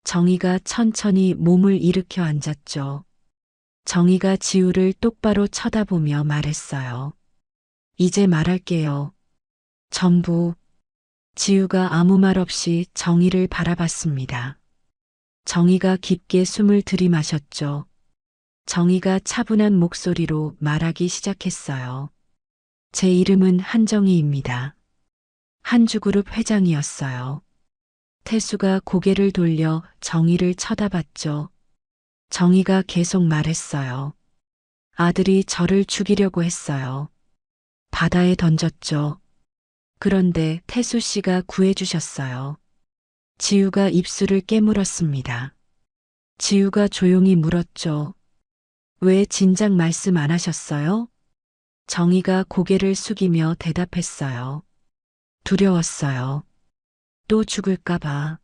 정희가 천천히 몸을 일으켜 앉았죠. 정희가 지우를 똑바로 쳐다보며 말했어요. 이제 말할게요. 전부. 지우가 아무 말 없이 정희를 바라봤습니다. 정희가 깊게 숨을 들이마셨죠. 정희가 차분한 목소리로 말하기 시작했어요. 제 이름은 한정희입니다. 한주그룹 회장이었어요. 태수가 고개를 돌려 정희를 쳐다봤죠. 정희가 계속 말했어요. 아들이 저를 죽이려고 했어요. 바다에 던졌죠. 그런데 태수 씨가 구해주셨어요. 지우가 입술을 깨물었습니다. 지우가 조용히 물었죠. 왜 진작 말씀 안 하셨어요? 정희가 고개를 숙이며 대답했어요. 두려웠어요. 또 죽을까봐.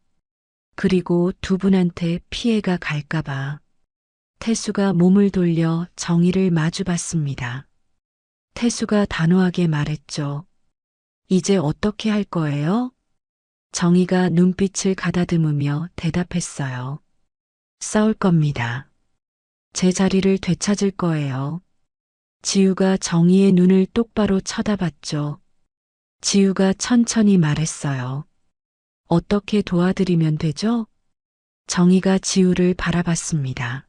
그리고 두 분한테 피해가 갈까봐. 태수가 몸을 돌려 정희를 마주봤습니다. 태수가 단호하게 말했죠. 이제 어떻게 할 거예요? 정희가 눈빛을 가다듬으며 대답했어요. 싸울 겁니다. 제 자리를 되찾을 거예요. 지우가 정희의 눈을 똑바로 쳐다봤죠. 지우가 천천히 말했어요. 어떻게 도와드리면 되죠? 정희가 지우를 바라봤습니다.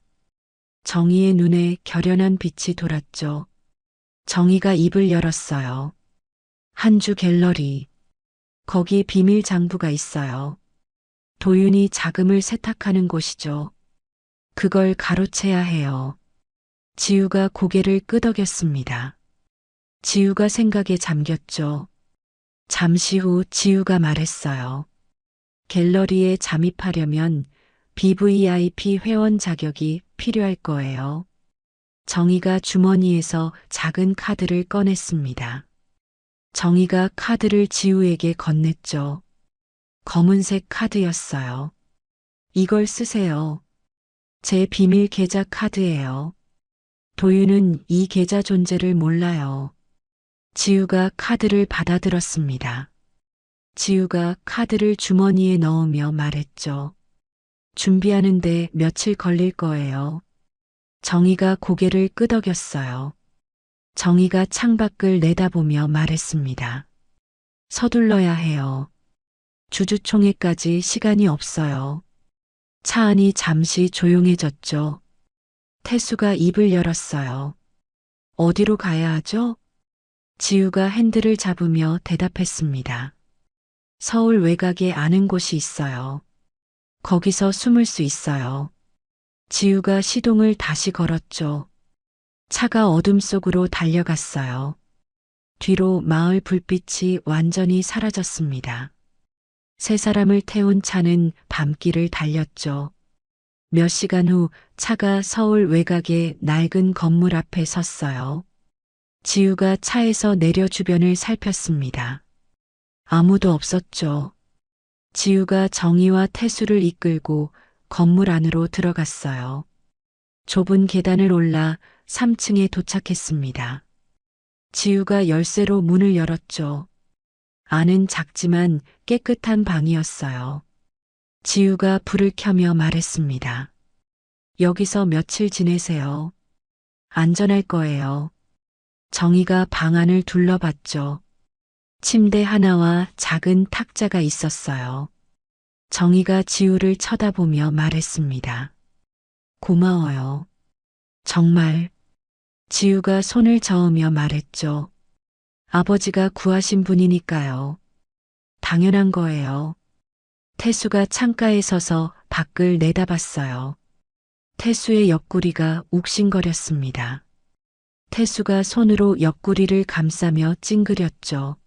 정희의 눈에 결연한 빛이 돌았죠. 정희가 입을 열었어요. 한주 갤러리. 거기 비밀 장부가 있어요. 도윤이 자금을 세탁하는 곳이죠. 그걸 가로채야 해요. 지우가 고개를 끄덕였습니다. 지우가 생각에 잠겼죠. 잠시 후 지우가 말했어요. 갤러리에 잠입하려면 BVIP 회원 자격이 필요할 거예요. 정희가 주머니에서 작은 카드를 꺼냈습니다. 정희가 카드를 지우에게 건넸죠. 검은색 카드였어요. 이걸 쓰세요. 제 비밀 계좌 카드예요. 도윤은 이 계좌 존재를 몰라요. 지우가 카드를 받아들었습니다. 지우가 카드를 주머니에 넣으며 말했죠. 준비하는데 며칠 걸릴 거예요. 정희가 고개를 끄덕였어요. 정희가 창밖을 내다보며 말했습니다. 서둘러야 해요. 주주총회까지 시간이 없어요. 차 안이 잠시 조용해졌죠. 태수가 입을 열었어요. 어디로 가야 하죠? 지우가 핸들을 잡으며 대답했습니다. 서울 외곽에 아는 곳이 있어요. 거기서 숨을 수 있어요. 지우가 시동을 다시 걸었죠. 차가 어둠 속으로 달려갔어요. 뒤로 마을 불빛이 완전히 사라졌습니다. 세 사람을 태운 차는 밤길을 달렸죠. 몇 시간 후 차가 서울 외곽의 낡은 건물 앞에 섰어요. 지우가 차에서 내려 주변을 살폈습니다. 아무도 없었죠. 지우가 정희와 태수를 이끌고 건물 안으로 들어갔어요. 좁은 계단을 올라 3층에 도착했습니다. 지우가 열쇠로 문을 열었죠. 안은 작지만 깨끗한 방이었어요. 지우가 불을 켜며 말했습니다. 여기서 며칠 지내세요. 안전할 거예요. 정희가 방 안을 둘러봤죠. 침대 하나와 작은 탁자가 있었어요. 정희가 지우를 쳐다보며 말했습니다. 고마워요. 정말. 지우가 손을 저으며 말했죠. 아버지가 구하신 분이니까요. 당연한 거예요. 태수가 창가에 서서 밖을 내다봤어요. 태수의 옆구리가 욱신거렸습니다. 태수가 손으로 옆구리를 감싸며 찡그렸죠.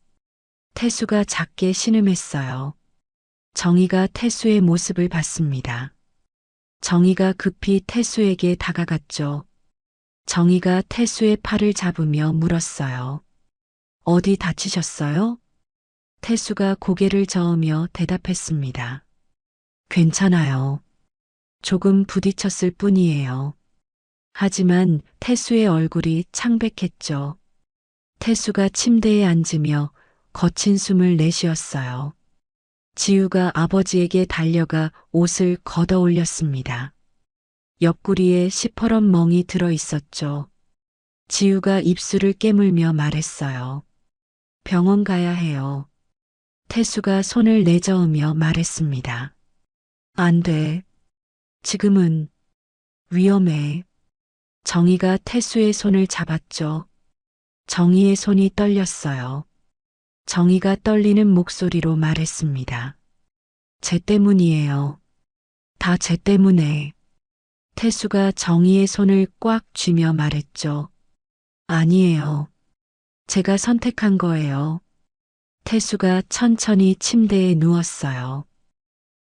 태수가 작게 신음했어요. 정희가 태수의 모습을 봤습니다. 정희가 급히 태수에게 다가갔죠. 정희가 태수의 팔을 잡으며 물었어요. 어디 다치셨어요? 태수가 고개를 저으며 대답했습니다. 괜찮아요. 조금 부딪혔을 뿐이에요. 하지만 태수의 얼굴이 창백했죠. 태수가 침대에 앉으며 거친 숨을 내쉬었어요. 지우가 아버지에게 달려가 옷을 걷어 올렸습니다. 옆구리에 시퍼런 멍이 들어 있었죠. 지우가 입술을 깨물며 말했어요. 병원 가야 해요. 태수가 손을 내저으며 말했습니다. 안 돼. 지금은 위험해. 정희가 태수의 손을 잡았죠. 정희의 손이 떨렸어요. 정희가 떨리는 목소리로 말했습니다. 쟤 때문이에요. 다 쟤 때문에. 태수가 정희의 손을 꽉 쥐며 말했죠. 아니에요. 제가 선택한 거예요. 태수가 천천히 침대에 누웠어요.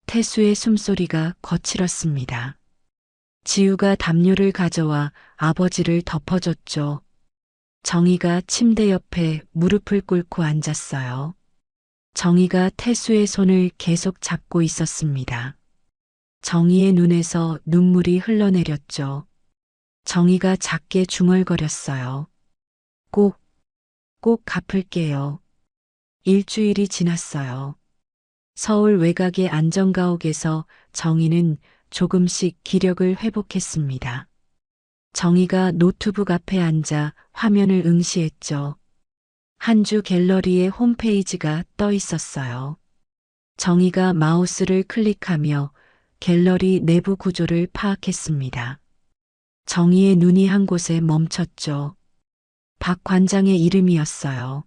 태수의 숨소리가 거칠었습니다. 지우가 담요를 가져와 아버지를 덮어줬죠. 정희가 침대 옆에 무릎을 꿇고 앉았어요. 정희가 태수의 손을 계속 잡고 있었습니다. 정희의 눈에서 눈물이 흘러내렸죠. 정희가 작게 중얼거렸어요. 꼭 갚을게요. 일주일이 지났어요. 서울 외곽의 안전가옥에서 정희는 조금씩 기력을 회복했습니다. 정희가 노트북 앞에 앉아 화면을 응시했죠. 한 주 갤러리의 홈페이지가 떠 있었어요. 정희가 마우스를 클릭하며 갤러리 내부 구조를 파악했습니다. 정희의 눈이 한 곳에 멈췄죠. 박 관장의 이름이었어요.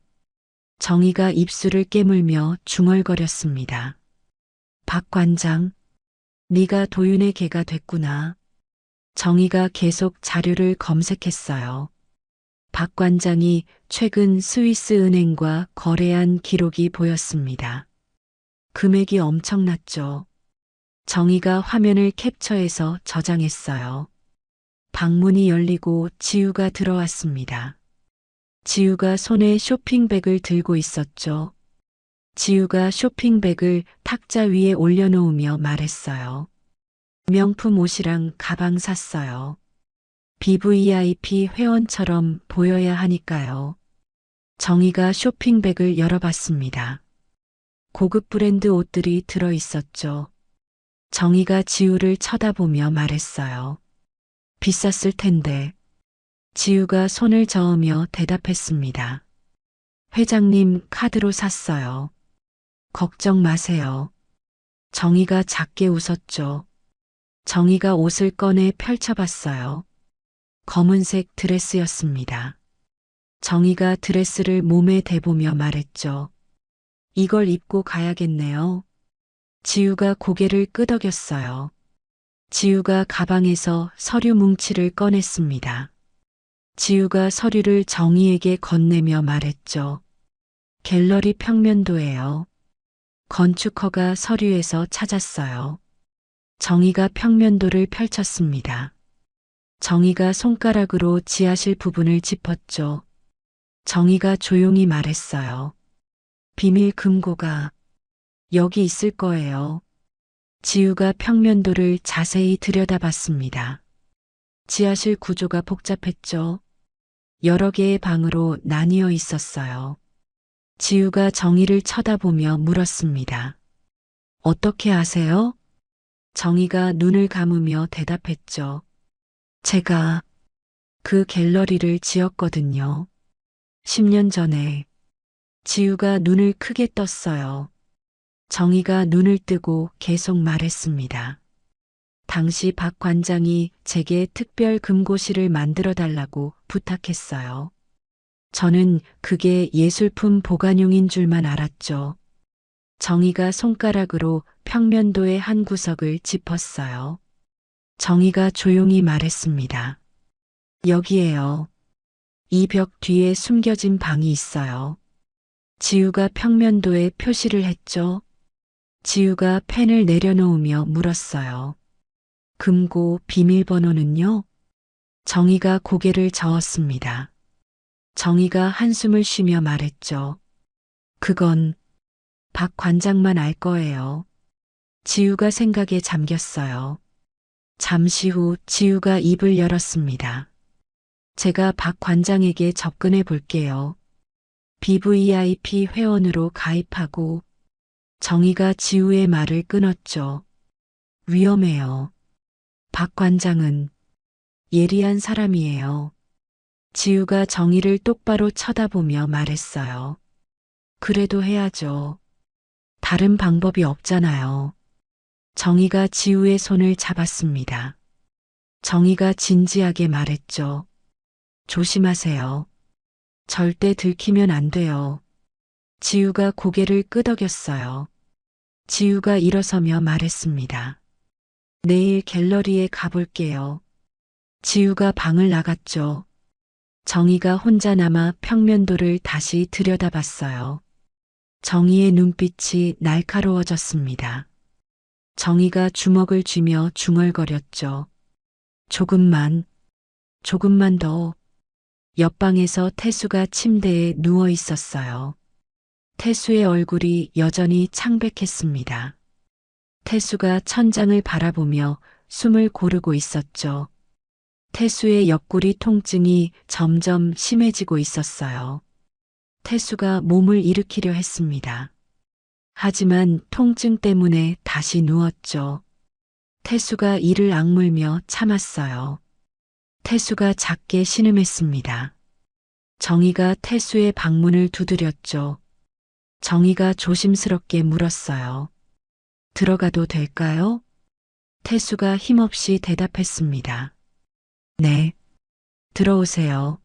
정희가 입술을 깨물며 중얼거렸습니다. 박 관장, 네가 도윤의 개가 됐구나. 정희가 계속 자료를 검색했어요. 박 관장이 최근 스위스 은행과 거래한 기록이 보였습니다. 금액이 엄청났죠. 정희가 화면을 캡처해서 저장했어요. 방문이 열리고 지우가 들어왔습니다. 지우가 손에 쇼핑백을 들고 있었죠. 지우가 쇼핑백을 탁자 위에 올려놓으며 말했어요. 명품 옷이랑 가방 샀어요. BVIP 회원처럼 보여야 하니까요. 정희가 쇼핑백을 열어봤습니다. 고급 브랜드 옷들이 들어 있었죠. 정희가 지우를 쳐다보며 말했어요. 비쌌을 텐데. 지우가 손을 저으며 대답했습니다. 회장님 카드로 샀어요. 걱정 마세요. 정희가 작게 웃었죠. 정희가 옷을 꺼내 펼쳐봤어요. 검은색 드레스였습니다. 정희가 드레스를 몸에 대보며 말했죠. 이걸 입고 가야겠네요. 지우가 고개를 끄덕였어요. 지우가 가방에서 서류 뭉치를 꺼냈습니다. 지우가 서류를 정희에게 건네며 말했죠. 갤러리 평면도예요. 건축허가 서류에서 찾았어요. 정희가 평면도를 펼쳤습니다. 정희가 손가락으로 지하실 부분을 짚었죠. 정희가 조용히 말했어요. 비밀 금고가 여기 있을 거예요. 지우가 평면도를 자세히 들여다봤습니다. 지하실 구조가 복잡했죠. 여러 개의 방으로 나뉘어 있었어요. 지우가 정희를 쳐다보며 물었습니다. 어떻게 아세요? 정희가 눈을 감으며 대답했죠. 제가 그 갤러리를 지었거든요. 10년 전에. 지우가 눈을 크게 떴어요. 정희가 눈을 뜨고 계속 말했습니다. 당시 박 관장이 제게 특별 금고실을 만들어 달라고 부탁했어요. 저는 그게 예술품 보관용인 줄만 알았죠. 정희가 손가락으로 평면도의 한 구석을 짚었어요. 정희가 조용히 말했습니다. 여기에요. 이 벽 뒤에 숨겨진 방이 있어요. 지우가 평면도에 표시를 했죠. 지우가 펜을 내려놓으며 물었어요. 금고 비밀번호는요? 정희가 고개를 저었습니다. 정희가 한숨을 쉬며 말했죠. 그건 박 관장만 알 거예요. 지우가 생각에 잠겼어요. 잠시 후 지우가 입을 열었습니다. 제가 박 관장에게 접근해 볼게요. BVIP 회원으로 가입하고. 정희가 지우의 말을 끊었죠. 위험해요. 박 관장은 예리한 사람이에요. 지우가 정희를 똑바로 쳐다보며 말했어요. 그래도 해야죠. 다른 방법이 없잖아요. 정희가 지우의 손을 잡았습니다. 정희가 진지하게 말했죠. 조심하세요. 절대 들키면 안 돼요. 지우가 고개를 끄덕였어요. 지우가 일어서며 말했습니다. 내일 갤러리에 가볼게요. 지우가 방을 나갔죠. 정희가 혼자 남아 평면도를 다시 들여다봤어요. 정희의 눈빛이 날카로워졌습니다. 정희가 주먹을 쥐며 중얼거렸죠. 조금만 더. 옆방에서 태수가 침대에 누워 있었어요. 태수의 얼굴이 여전히 창백했습니다. 태수가 천장을 바라보며 숨을 고르고 있었죠. 태수의 옆구리 통증이 점점 심해지고 있었어요. 태수가 몸을 일으키려 했습니다. 하지만 통증 때문에 다시 누웠죠. 태수가 이를 악물며 참았어요. 태수가 작게 신음했습니다. 정희가 태수의 방문을 두드렸죠. 정희가 조심스럽게 물었어요. 들어가도 될까요? 태수가 힘없이 대답했습니다. 네. 들어오세요.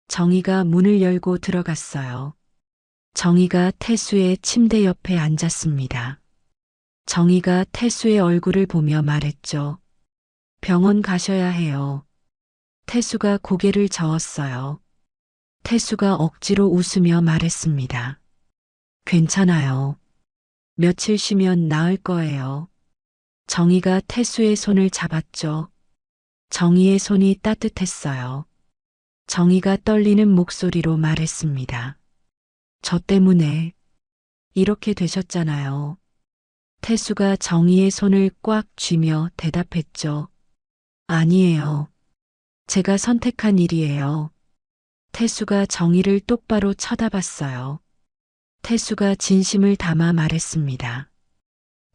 정희가 문을 열고 들어갔어요. 정희가 태수의 침대 옆에 앉았습니다. 정희가 태수의 얼굴을 보며 말했죠. 병원 가셔야 해요. 태수가 고개를 저었어요. 태수가 억지로 웃으며 말했습니다. 괜찮아요. 며칠 쉬면 나을 거예요. 정희가 태수의 손을 잡았죠. 정희의 손이 따뜻했어요. 정희가 떨리는 목소리로 말했습니다. 저 때문에 이렇게 되셨잖아요. 태수가 정희의 손을 꽉 쥐며 대답했죠. 아니에요. 제가 선택한 일이에요. 태수가 정희를 똑바로 쳐다봤어요. 태수가 진심을 담아 말했습니다.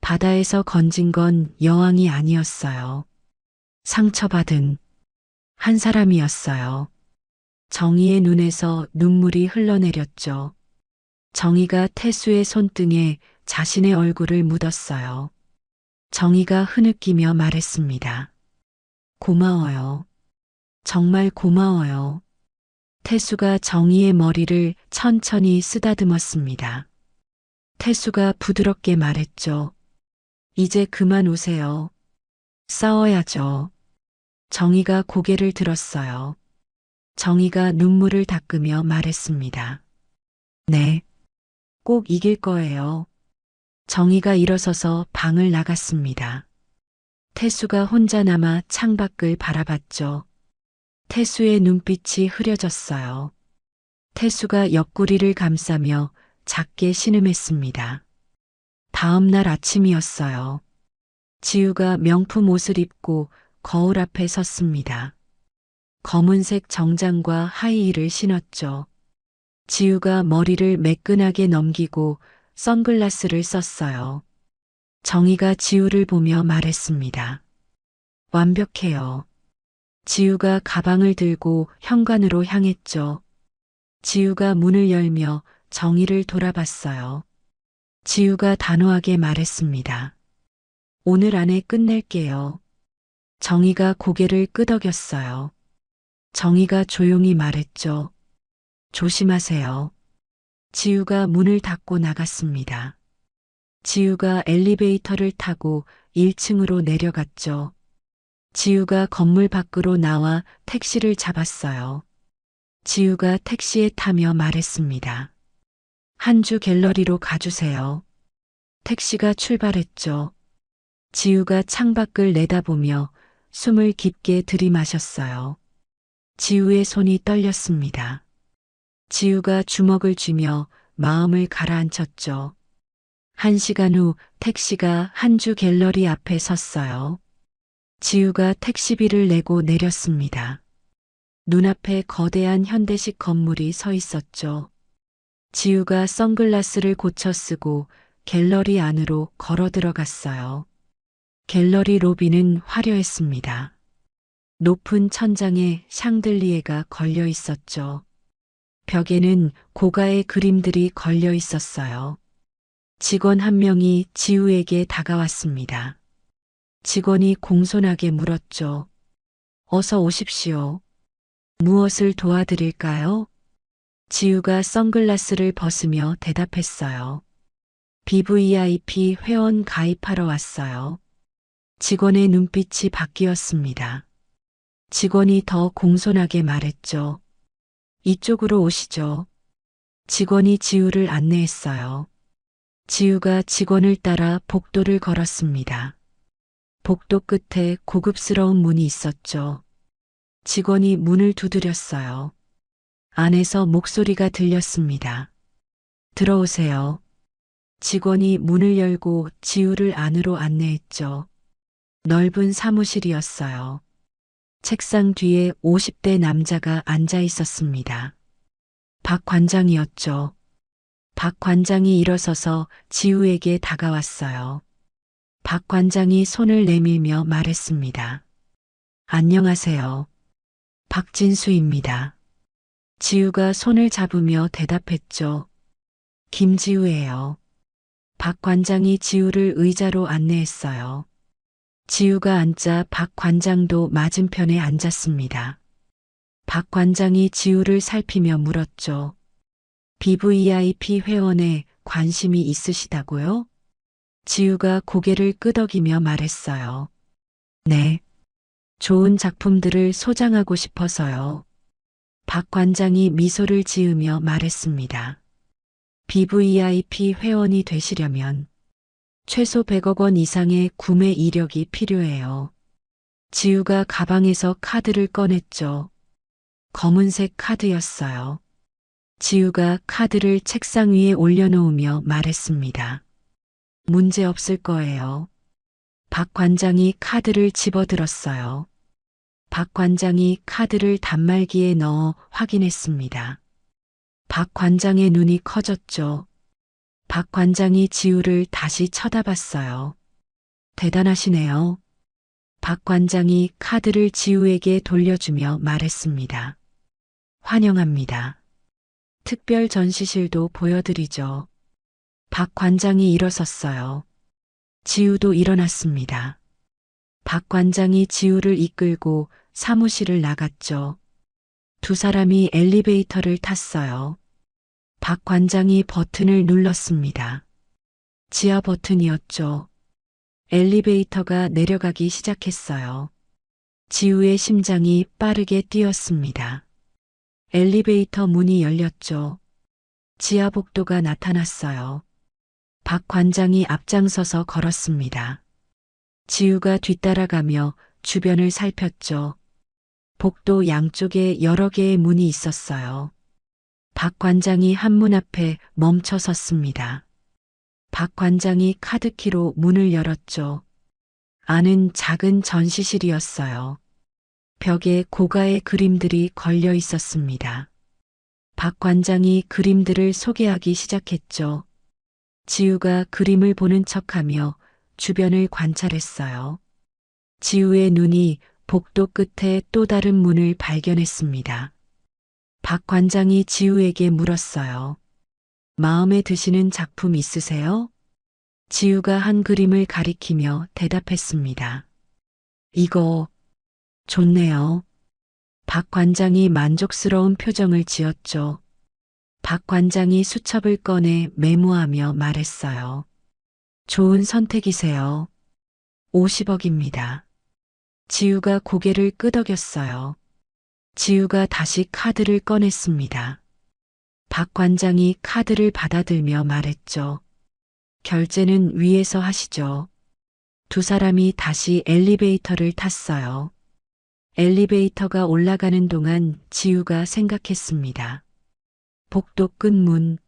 바다에서 건진 건 여왕이 아니었어요. 상처받은 한 사람이었어요. 정희의 눈에서 눈물이 흘러내렸죠. 정희가 태수의 손등에 자신의 얼굴을 묻었어요. 정희가 흐느끼며 말했습니다. 고마워요. 정말 고마워요. 태수가 정희의 머리를 천천히 쓰다듬었습니다. 태수가 부드럽게 말했죠. 이제 그만 우세요. 싸워야죠. 정희가 고개를 들었어요. 정희가 눈물을 닦으며 말했습니다. 네. 꼭 이길 거예요. 정희가 일어서서 방을 나갔습니다. 태수가 혼자 남아 창밖을 바라봤죠. 태수의 눈빛이 흐려졌어요. 태수가 옆구리를 감싸며 작게 신음했습니다. 다음 날 아침이었어요. 지우가 명품 옷을 입고 거울 앞에 섰습니다. 검은색 정장과 하이힐을 신었죠. 지우가 머리를 매끈하게 넘기고 선글라스를 썼어요. 정희가 지우를 보며 말했습니다. 완벽해요. 지우가 가방을 들고 현관으로 향했죠. 지우가 문을 열며 정희를 돌아봤어요. 지우가 단호하게 말했습니다. 오늘 안에 끝낼게요. 정희가 고개를 끄덕였어요. 정희가 조용히 말했죠. 조심하세요. 지우가 문을 닫고 나갔습니다. 지우가 엘리베이터를 타고 1층으로 내려갔죠. 지우가 건물 밖으로 나와 택시를 잡았어요. 지우가 택시에 타며 말했습니다. 한주 갤러리로 가주세요. 택시가 출발했죠. 지우가 창밖을 내다보며 숨을 깊게 들이마셨어요. 지우의 손이 떨렸습니다. 지우가 주먹을 쥐며 마음을 가라앉혔죠. 1시간 후 택시가 한주 갤러리 앞에 섰어요. 지우가 택시비를 내고 내렸습니다. 눈앞에 거대한 현대식 건물이 서 있었죠. 지우가 선글라스를 고쳐 쓰고 갤러리 안으로 걸어 들어갔어요. 갤러리 로비는 화려했습니다. 높은 천장에 샹들리에가 걸려 있었죠. 벽에는 고가의 그림들이 걸려 있었어요. 직원 한 명이 지우에게 다가왔습니다. 직원이 공손하게 물었죠. 어서 오십시오. 무엇을 도와드릴까요? 지우가 선글라스를 벗으며 대답했어요. BVIP 회원 가입하러 왔어요. 직원의 눈빛이 바뀌었습니다. 직원이 더 공손하게 말했죠. 이쪽으로 오시죠. 직원이 지우를 안내했어요. 지우가 직원을 따라 복도를 걸었습니다. 복도 끝에 고급스러운 문이 있었죠. 직원이 문을 두드렸어요. 안에서 목소리가 들렸습니다. 들어오세요. 직원이 문을 열고 지우를 안으로 안내했죠. 넓은 사무실이었어요. 책상 뒤에 50대 남자가 앉아 있었습니다. 박 관장이었죠. 박 관장이 일어서서 지우에게 다가왔어요. 박 관장이 손을 내밀며 말했습니다. 안녕하세요. 박진수입니다. 지우가 손을 잡으며 대답했죠. 김지우예요. 박 관장이 지우를 의자로 안내했어요. 지우가 앉자 박 관장도 맞은편에 앉았습니다. 박 관장이 지우를 살피며 물었죠. BVIP 회원에 관심이 있으시다고요? 지우가 고개를 끄덕이며 말했어요. 네. 좋은 작품들을 소장하고 싶어서요. 박 관장이 미소를 지으며 말했습니다. BVIP 회원이 되시려면 최소 100억 원 이상의 구매 이력이 필요해요. 지우가 가방에서 카드를 꺼냈죠. 검은색 카드였어요. 지우가 카드를 책상 위에 올려놓으며 말했습니다. 문제 없을 거예요. 박 관장이 카드를 집어들었어요. 박 관장이 카드를 단말기에 넣어 확인했습니다. 박 관장의 눈이 커졌죠. 박 관장이 지우를 다시 쳐다봤어요. 대단하시네요. 박 관장이 카드를 지우에게 돌려주며 말했습니다. 환영합니다. 특별 전시실도 보여드리죠. 박 관장이 일어섰어요. 지우도 일어났습니다. 박 관장이 지우를 이끌고 사무실을 나갔죠. 두 사람이 엘리베이터를 탔어요. 박 관장이 버튼을 눌렀습니다. 지하 버튼이었죠. 엘리베이터가 내려가기 시작했어요. 지우의 심장이 빠르게 뛰었습니다. 엘리베이터 문이 열렸죠. 지하 복도가 나타났어요. 박 관장이 앞장서서 걸었습니다. 지우가 뒤따라가며 주변을 살폈죠. 복도 양쪽에 여러 개의 문이 있었어요. 박 관장이 한 문 앞에 멈춰 섰습니다. 박 관장이 카드키로 문을 열었죠. 안은 작은 전시실이었어요. 벽에 고가의 그림들이 걸려 있었습니다. 박 관장이 그림들을 소개하기 시작했죠. 지우가 그림을 보는 척하며 주변을 관찰했어요. 지우의 눈이 복도 끝에 또 다른 문을 발견했습니다. 박 관장이 지우에게 물었어요. 마음에 드시는 작품 있으세요? 지우가 한 그림을 가리키며 대답했습니다. 이거 좋네요. 박 관장이 만족스러운 표정을 지었죠. 박 관장이 수첩을 꺼내 메모하며 말했어요. 좋은 선택이세요. 50억입니다. 지우가 고개를 끄덕였어요. 지우가 다시 카드를 꺼냈습니다. 박 관장이 카드를 받아들며 말했죠. 결제는 위에서 하시죠. 두 사람이 다시 엘리베이터를 탔어요. 엘리베이터가 올라가는 동안 지우가 생각했습니다. 복도 끝 문.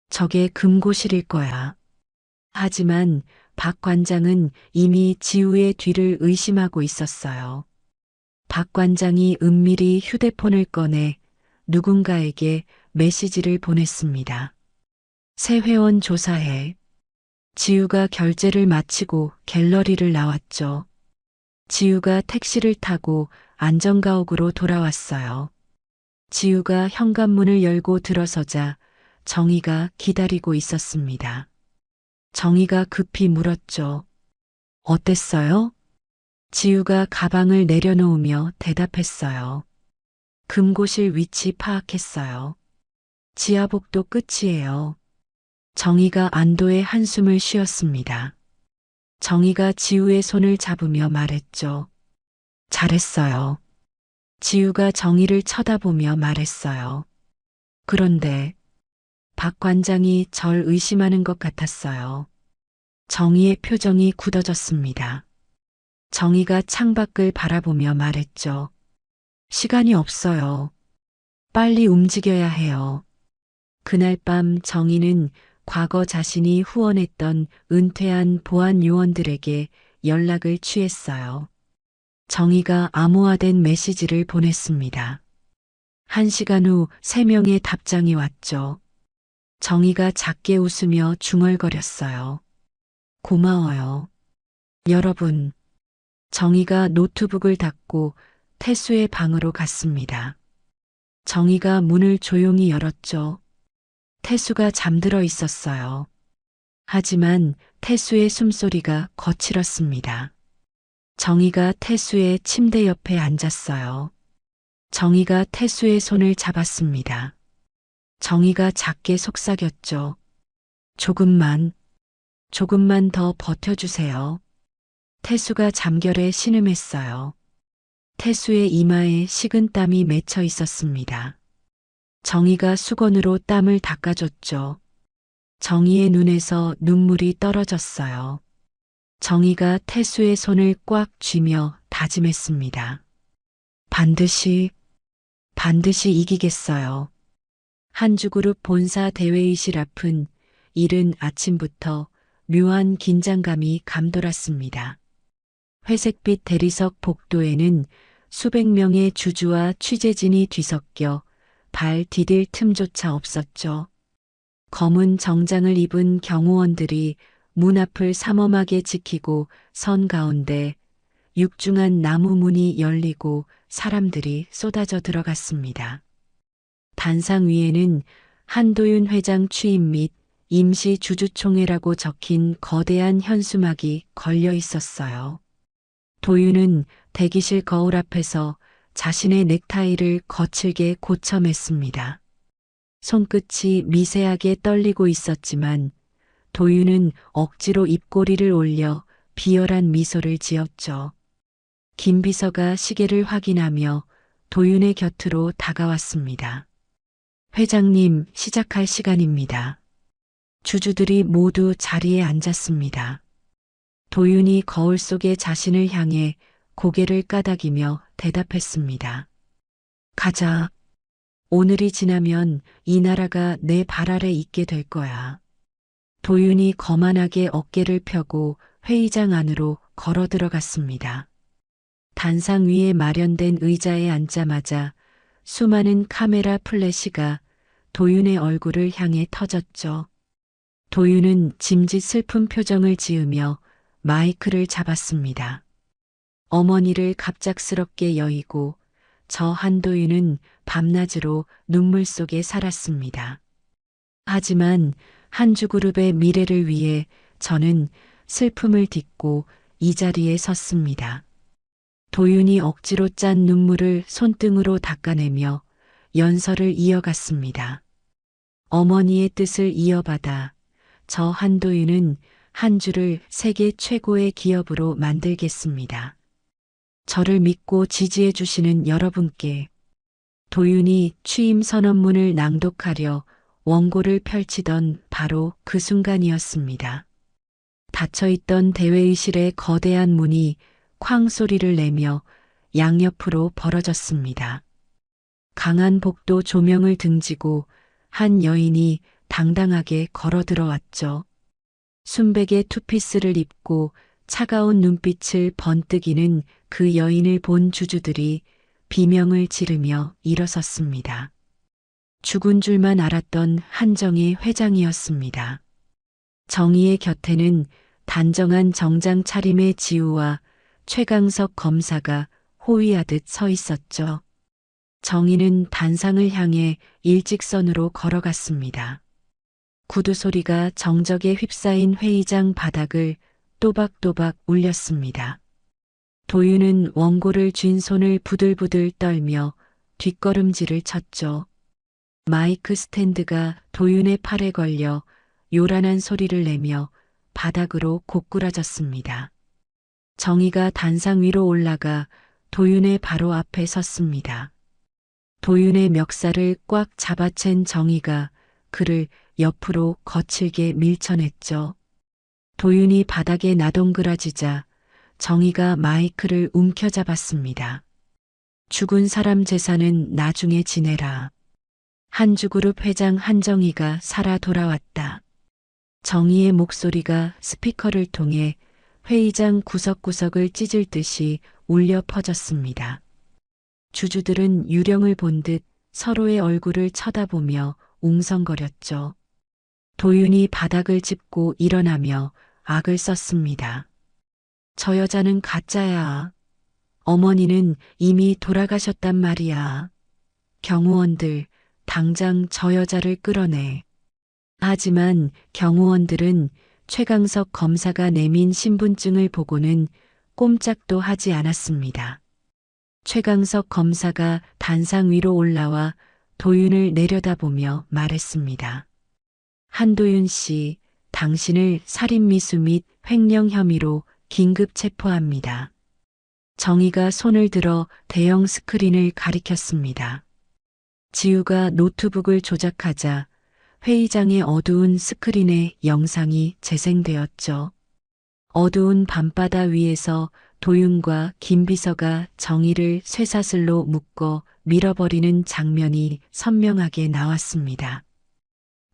저게 금고실일 거야. 하지만 박 관장은 이미 지우의 뒤를 의심하고 있었어요. 박 관장이 은밀히 휴대폰을 꺼내 누군가에게 메시지를 보냈습니다. 새 회원 조사해. 지우가 결제를 마치고 갤러리를 나왔죠. 지우가 택시를 타고 안전가옥으로 돌아왔어요. 지우가 현관문을 열고 들어서자 정희가 기다리고 있었습니다. 정희가 급히 물었죠. 어땠어요? 지우가 가방을 내려놓으며 대답했어요. 금고실 위치 파악했어요. 지하복도 끝이에요. 정희가 안도의 한숨을 쉬었습니다. 정희가 지우의 손을 잡으며 말했죠. 잘했어요. 지우가 정희를 쳐다보며 말했어요. 그런데 박 관장이 절 의심하는 것 같았어요. 정희의 표정이 굳어졌습니다. 정희가 창밖을 바라보며 말했죠. 시간이 없어요. 빨리 움직여야 해요. 그날 밤 정희는 과거 자신이 후원했던 은퇴한 보안 요원들에게 연락을 취했어요. 정희가 암호화된 메시지를 보냈습니다. 1시간 후 3명의 답장이 왔죠. 정희가 작게 웃으며 중얼거렸어요. 고마워요. 여러분. 정희가 노트북을 닫고 태수의 방으로 갔습니다. 정희가 문을 조용히 열었죠. 태수가 잠들어 있었어요. 하지만 태수의 숨소리가 거칠었습니다. 정희가 태수의 침대 옆에 앉았어요. 정희가 태수의 손을 잡았습니다. 정희가 작게 속삭였죠. 조금만 더 버텨주세요. 태수가 잠결에 신음했어요. 태수의 이마에 식은땀이 맺혀 있었습니다. 정희가 수건으로 땀을 닦아줬죠. 정희의 눈에서 눈물이 떨어졌어요. 정희가 태수의 손을 꽉 쥐며 다짐했습니다. 반드시 이기겠어요. 한주그룹 본사 대회의실 앞은 이른 아침부터 묘한 긴장감이 감돌았습니다. 회색빛 대리석 복도에는 수백 명의 주주와 취재진이 뒤섞여 발 디딜 틈조차 없었죠. 검은 정장을 입은 경호원들이 문 앞을 삼엄하게 지키고 선 가운데 육중한 나무 문이 열리고 사람들이 쏟아져 들어갔습니다. 단상 위에는 한도윤 회장 취임 및 임시 주주총회라고 적힌 거대한 현수막이 걸려 있었어요. 도윤은 대기실 거울 앞에서 자신의 넥타이를 거칠게 고쳐맸습니다. 손끝이 미세하게 떨리고 있었지만 도윤은 억지로 입꼬리를 올려 비열한 미소를 지었죠. 김 비서가 시계를 확인하며 도윤의 곁으로 다가왔습니다. 회장님, 시작할 시간입니다. 주주들이 모두 자리에 앉았습니다. 도윤이 거울 속의 자신을 향해 고개를 까닥이며 대답했습니다. 가자. 오늘이 지나면 이 나라가 내 발 아래 있게 될 거야. 도윤이 거만하게 어깨를 펴고 회의장 안으로 걸어 들어갔습니다. 단상 위에 마련된 의자에 앉자마자 수많은 카메라 플래시가 도윤의 얼굴을 향해 터졌죠. 도윤은 짐짓 슬픈 표정을 지으며 마이크를 잡았습니다. 어머니를 갑작스럽게 여의고 저 한도윤은 밤낮으로 눈물 속에 살았습니다. 하지만 한주그룹의 미래를 위해 저는 슬픔을 딛고 이 자리에 섰습니다. 도윤이 억지로 짠 눈물을 손등으로 닦아내며 연설을 이어갔습니다. 어머니의 뜻을 이어받아 저 한도윤은 한주를 세계 최고의 기업으로 만들겠습니다. 저를 믿고 지지해 주시는 여러분께. 도윤이 취임 선언문을 낭독하려 원고를 펼치던 바로 그 순간이었습니다. 닫혀있던 대회의실의 거대한 문이 쾅 소리를 내며 양옆으로 벌어졌습니다. 강한 복도 조명을 등지고 한 여인이 당당하게 걸어 들어왔죠. 순백의 투피스를 입고 차가운 눈빛을 번뜩이는 그 여인을 본 주주들이 비명을 지르며 일어섰습니다. 죽은 줄만 알았던 한정희 회장이었습니다. 정의의 곁에는 단정한 정장 차림의 지우와 최강석 검사가 호위하듯 서 있었죠. 정의는 단상을 향해 일직선으로 걸어갔습니다. 구두 소리가 정적에 휩싸인 회의장 바닥을 또박또박 울렸습니다. 도윤은 원고를 쥔 손을 부들부들 떨며 뒷걸음질을 쳤죠. 마이크 스탠드가 도윤의 팔에 걸려 요란한 소리를 내며 바닥으로 고꾸라졌습니다. 정의가 단상 위로 올라가 도윤의 바로 앞에 섰습니다. 도윤의 멱살을 꽉 잡아챈 정의가 그를 옆으로 거칠게 밀쳐냈죠. 도윤이 바닥에 나동그라지자 정의가 마이크를 움켜잡았습니다. 죽은 사람 재산은 나중에 지내라. 한주그룹 회장 한정희가 살아 돌아왔다. 정의의 목소리가 스피커를 통해 회의장 구석구석을 찢을 듯이 울려 퍼졌습니다. 주주들은 유령을 본 듯 서로의 얼굴을 쳐다보며 웅성거렸죠. 도윤이 바닥을 짚고 일어나며 악을 썼습니다. 저 여자는 가짜야. 어머니는 이미 돌아가셨단 말이야. 경호원들, 당장 저 여자를 끌어내. 하지만 경호원들은 최강석 검사가 내민 신분증을 보고는 꼼짝도 하지 않았습니다. 최강석 검사가 단상 위로 올라와 도윤을 내려다보며 말했습니다. 한도윤 씨, 당신을 살인미수 및 횡령 혐의로 긴급 체포합니다. 정의가 손을 들어 대형 스크린을 가리켰습니다. 지우가 노트북을 조작하자 회의장의 어두운 스크린에 영상이 재생되었죠. 어두운 밤바다 위에서 도윤과 김 비서가 정의를 쇠사슬로 묶어 밀어버리는 장면이 선명하게 나왔습니다.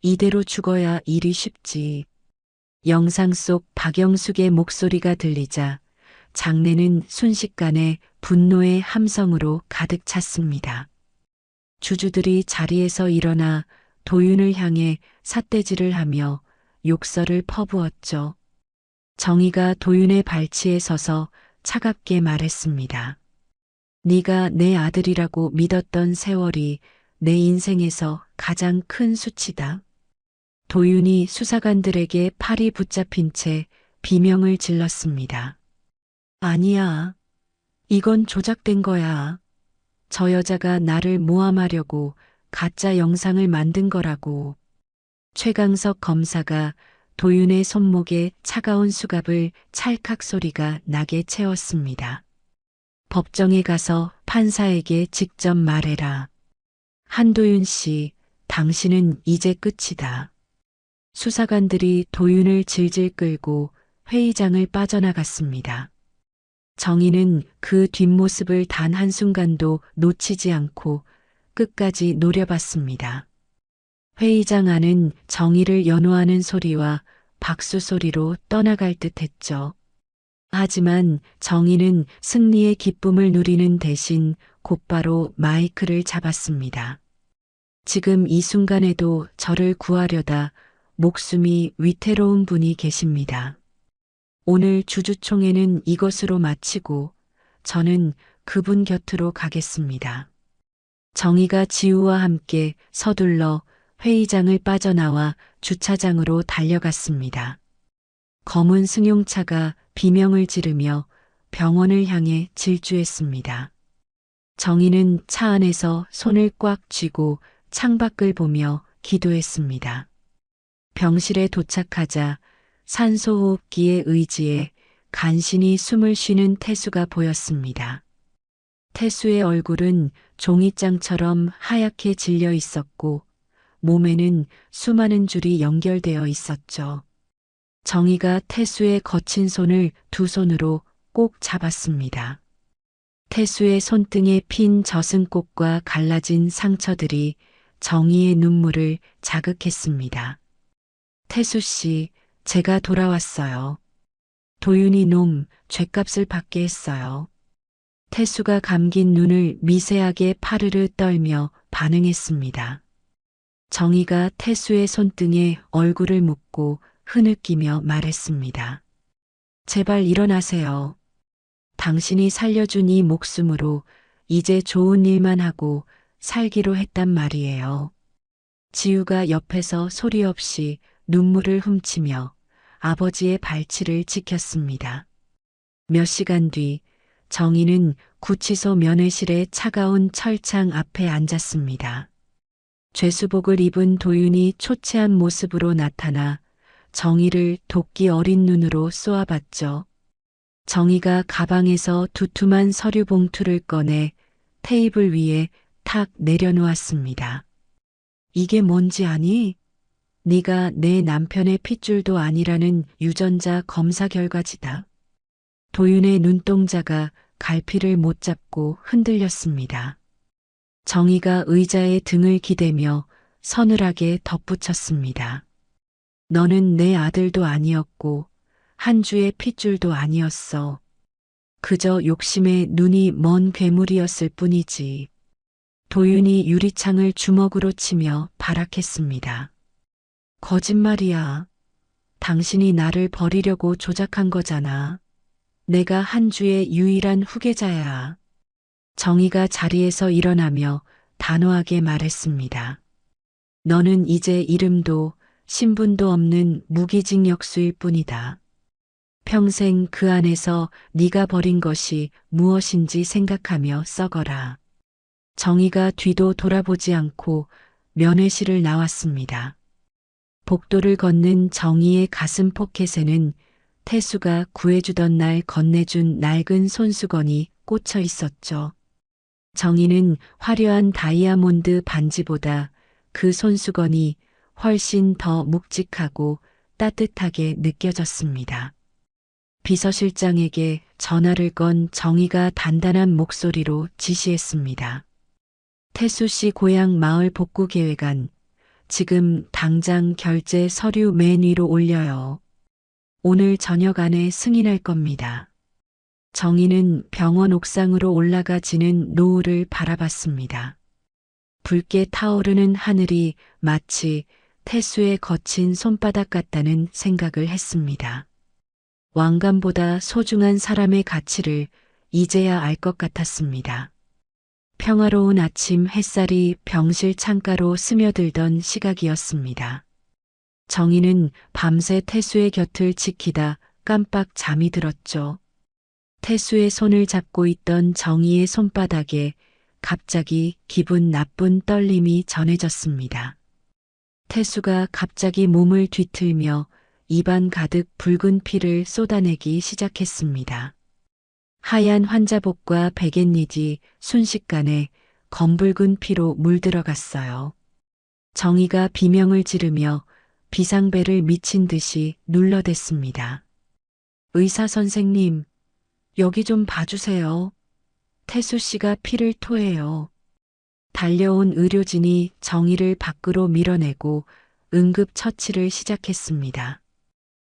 이대로 죽어야 일이 쉽지. 영상 속 박영숙의 목소리가 들리자 장내는 순식간에 분노의 함성으로 가득 찼습니다. 주주들이 자리에서 일어나 도윤을 향해 삿대질을 하며 욕설을 퍼부었죠. 정의가 도윤의 발치에 서서 차갑게 말했습니다. 네가 내 아들이라고 믿었던 세월이 내 인생에서 가장 큰 수치다. 도윤이 수사관들에게 팔이 붙잡힌 채 비명을 질렀습니다. 아니야. 이건 조작된 거야. 저 여자가 나를 모함하려고 가짜 영상을 만든 거라고. 최강석 검사가 도윤의 손목에 차가운 수갑을 찰칵 소리가 나게 채웠습니다. 법정에 가서 판사에게 직접 말해라. 한도윤 씨, 당신은 이제 끝이다. 수사관들이 도윤을 질질 끌고 회의장을 빠져나갔습니다. 정희는 그 뒷모습을 단 한순간도 놓치지 않고 끝까지 노려봤습니다. 회의장 안은 정희를 연호하는 소리와 박수 소리로 떠나갈 듯 했죠. 하지만 정희는 승리의 기쁨을 누리는 대신 곧바로 마이크를 잡았습니다. 지금 이 순간에도 저를 구하려다 목숨이 위태로운 분이 계십니다. 오늘 주주총회는 이것으로 마치고 저는 그분 곁으로 가겠습니다. 정희가 지우와 함께 서둘러 회의장을 빠져나와 주차장으로 달려갔습니다. 검은 승용차가 비명을 지르며 병원을 향해 질주했습니다. 정희는 차 안에서 손을 꽉 쥐고 창밖을 보며 기도했습니다. 병실에 도착하자 산소호흡기에 의지해 간신히 숨을 쉬는 태수가 보였습니다. 태수의 얼굴은 종이장처럼 하얗게 질려 있었고 몸에는 수많은 줄이 연결되어 있었죠. 정희가 태수의 거친 손을 두 손으로 꼭 잡았습니다. 태수의 손등에 핀 젖은꽃과 갈라진 상처들이 정희의 눈물을 자극했습니다. 태수 씨, 제가 돌아왔어요. 도윤이 놈 죗값을 받게 했어요. 태수가 감긴 눈을 미세하게 파르르 떨며 반응했습니다. 정희가 태수의 손등에 얼굴을 묻고 흐느끼며 말했습니다. 제발 일어나세요. 당신이 살려준 이 목숨으로 이제 좋은 일만 하고 살기로 했단 말이에요. 지우가 옆에서 소리 없이 눈물을 훔치며 아버지의 발치를 지켰습니다. 몇 시간 뒤 정희는 구치소 면회실의 차가운 철창 앞에 앉았습니다. 죄수복을 입은 도윤이 초췌한 모습으로 나타나 정희를 도끼 어린 눈으로 쏘아봤죠. 정희가 가방에서 두툼한 서류 봉투를 꺼내 테이블 위에 탁 내려놓았습니다. 이게 뭔지 아니? 네가 내 남편의 핏줄도 아니라는 유전자 검사 결과지다. 도윤의 눈동자가 갈피를 못 잡고 흔들렸습니다. 정희가 의자에 등을 기대며 서늘하게 덧붙였습니다. 너는 내 아들도 아니었고 한 주의 핏줄도 아니었어. 그저 욕심에 눈이 먼 괴물이었을 뿐이지. 도윤이 유리창을 주먹으로 치며 발악했습니다. 거짓말이야. 당신이 나를 버리려고 조작한 거잖아. 내가 한 주의 유일한 후계자야. 정희가 자리에서 일어나며 단호하게 말했습니다. 너는 이제 이름도 신분도 없는 무기징역수일 뿐이다. 평생 그 안에서 네가 버린 것이 무엇인지 생각하며 썩어라. 정희가 뒤도 돌아보지 않고 면회실을 나왔습니다. 복도를 걷는 정희의 가슴 포켓에는 태수가 구해주던 날 건네준 낡은 손수건이 꽂혀 있었죠. 정희는 화려한 다이아몬드 반지보다 그 손수건이 훨씬 더 묵직하고 따뜻하게 느껴졌습니다. 비서실장에게 전화를 건 정희가 단단한 목소리로 지시했습니다. 태수 씨 고향 마을 복구 계획안 지금 당장 결제 서류 맨 위로 올려요. 오늘 저녁 안에 승인할 겁니다. 정희는 병원 옥상으로 올라가 지는 노을을 바라봤습니다. 붉게 타오르는 하늘이 마치 태수의 거친 손바닥 같다는 생각을 했습니다. 왕관보다 소중한 사람의 가치를 이제야 알 것 같았습니다. 평화로운 아침 햇살이 병실 창가로 스며들던 시각이었습니다. 정희는 밤새 태수의 곁을 지키다 깜빡 잠이 들었죠. 태수의 손을 잡고 있던 정희의 손바닥에 갑자기 기분 나쁜 떨림이 전해졌습니다. 태수가 갑자기 몸을 뒤틀며 입안 가득 붉은 피를 쏟아내기 시작했습니다. 하얀 환자복과 베갯잎이 순식간에 검붉은 피로 물들어갔어요. 정희가 비명을 지르며 비상벨을 미친 듯이 눌러댔습니다. 의사 선생님, 여기 좀 봐주세요. 태수 씨가 피를 토해요. 달려온 의료진이 정희를 밖으로 밀어내고 응급처치를 시작했습니다.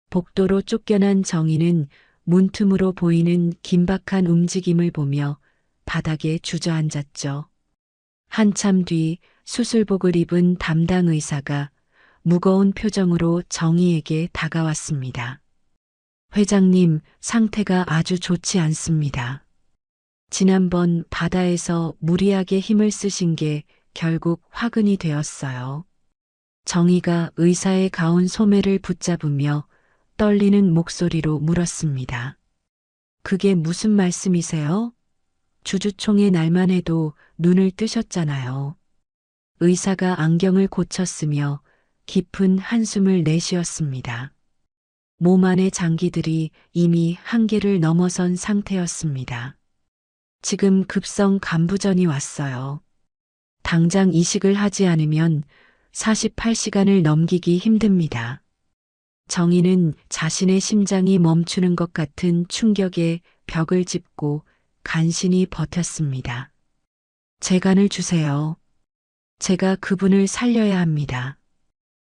복도로 쫓겨난 정희는 문틈으로 보이는 긴박한 움직임을 보며 바닥에 주저앉았죠. 한참 뒤 수술복을 입은 담당 의사가 무거운 표정으로 정희에게 다가왔습니다. 회장님, 상태가 아주 좋지 않습니다. 지난번 바다에서 무리하게 힘을 쓰신 게 결국 화근이 되었어요. 정희가 의사의 가운 소매를 붙잡으며 떨리는 목소리로 물었습니다. 그게 무슨 말씀이세요? 주주총회 날만 해도 눈을 뜨셨잖아요. 의사가 안경을 고쳤으며 깊은 한숨을 내쉬었습니다. 몸 안의 장기들이 이미 한계를 넘어선 상태였습니다. 지금 급성 간부전이 왔어요. 당장 이식을 하지 않으면 48시간을 넘기기 힘듭니다. 정희는 자신의 심장이 멈추는 것 같은 충격에 벽을 짚고 간신히 버텼습니다. 재간을 주세요. 제가 그분을 살려야 합니다.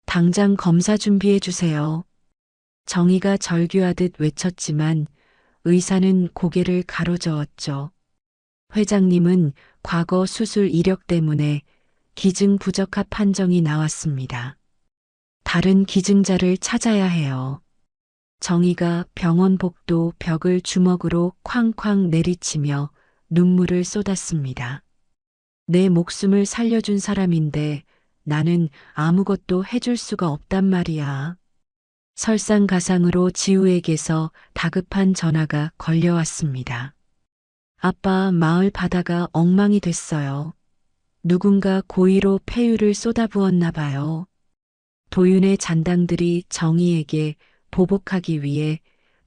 당장 검사 준비해 주세요. 정희가 절규하듯 외쳤지만 의사는 고개를 가로저었죠. 회장님은 과거 수술 이력 때문에 기증 부적합 판정이 나왔습니다. 다른 기증자를 찾아야 해요. 정희가 병원 복도 벽을 주먹으로 쾅쾅 내리치며 눈물을 쏟았습니다. 내 목숨을 살려준 사람인데 나는 아무것도 해줄 수가 없단 말이야. 설상가상으로 지우에게서 다급한 전화가 걸려왔습니다. 아빠, 마을 바다가 엉망이 됐어요. 누군가 고의로 폐유를 쏟아부었나 봐요. 도윤의 잔당들이 정희에게 보복하기 위해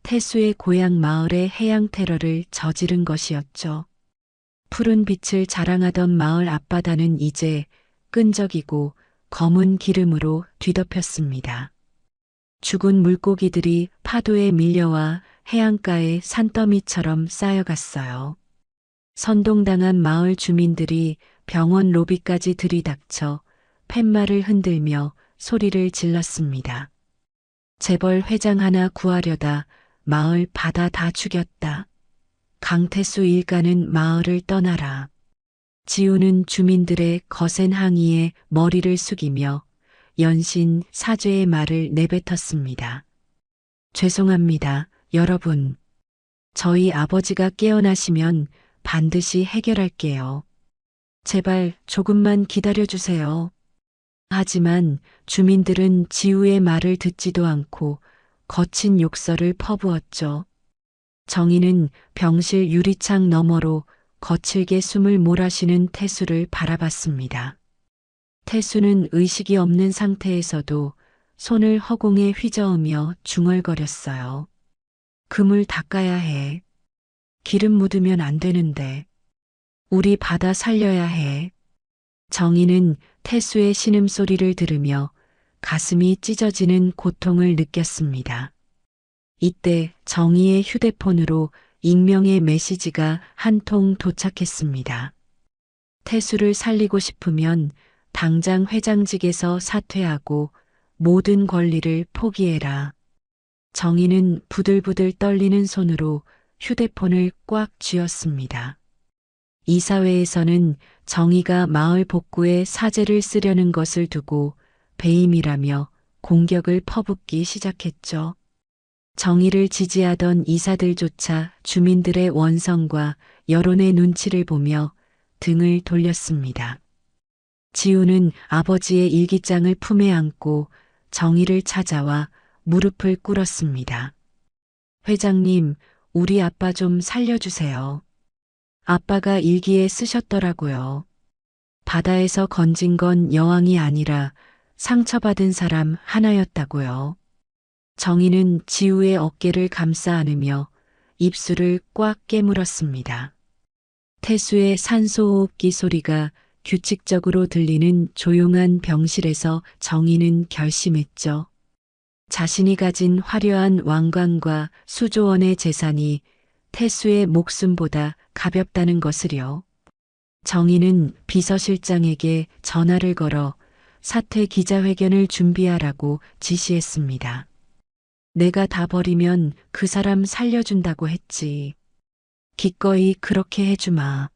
태수의 고향 마을의 해양 테러를 저지른 것이었죠. 푸른 빛을 자랑하던 마을 앞바다는 이제 끈적이고 검은 기름으로 뒤덮였습니다. 죽은 물고기들이 파도에 밀려와 해안가의 산더미처럼 쌓여갔어요. 선동당한 마을 주민들이 병원 로비까지 들이닥쳐 팻말을 흔들며 소리를 질렀습니다. 재벌 회장 하나 구하려다 마을 바다 다 죽였다. 강태수 일가는 마을을 떠나라. 지우는 주민들의 거센 항의에 머리를 숙이며 연신 사죄의 말을 내뱉었습니다. 죄송합니다, 여러분. 저희 아버지가 깨어나시면 반드시 해결할게요. 제발 조금만 기다려주세요. 하지만 주민들은 지우의 말을 듣지도 않고 거친 욕설을 퍼부었죠. 정희는 병실 유리창 너머로 거칠게 숨을 몰아쉬는 태수를 바라봤습니다. 태수는 의식이 없는 상태에서도 손을 허공에 휘저으며 중얼거렸어요. 금을 닦아야 해. 기름 묻으면 안 되는데. 우리 바다 살려야 해. 정희는 태수의 신음소리를 들으며 가슴이 찢어지는 고통을 느꼈습니다. 이때 정희의 휴대폰으로 익명의 메시지가 한 통 도착했습니다. 태수를 살리고 싶으면 당장 회장직에서 사퇴하고 모든 권리를 포기해라. 정희는 부들부들 떨리는 손으로 휴대폰을 꽉 쥐었습니다. 이사회에서는 정희가 마을 복구에 사죄를 쓰려는 것을 두고 배임이라며 공격을 퍼붓기 시작했죠. 정의를 지지하던 이사들조차 주민들의 원성과 여론의 눈치를 보며 등을 돌렸습니다. 지우는 아버지의 일기장을 품에 안고 정의를 찾아와 무릎을 꿇었습니다. 회장님, 우리 아빠 좀 살려주세요. 아빠가 일기에 쓰셨더라고요. 바다에서 건진 건 여왕이 아니라 상처받은 사람 하나였다고요. 정희는 지우의 어깨를 감싸 안으며 입술을 꽉 깨물었습니다. 태수의 산소호흡기 소리가 규칙적으로 들리는 조용한 병실에서 정희는 결심했죠. 자신이 가진 화려한 왕관과 수조원의 재산이 태수의 목숨보다 가볍다는 것을요. 정희는 비서실장에게 전화를 걸어 사퇴 기자회견을 준비하라고 지시했습니다. 내가 다 버리면 그 사람 살려준다고 했지. 기꺼이 그렇게 해주마.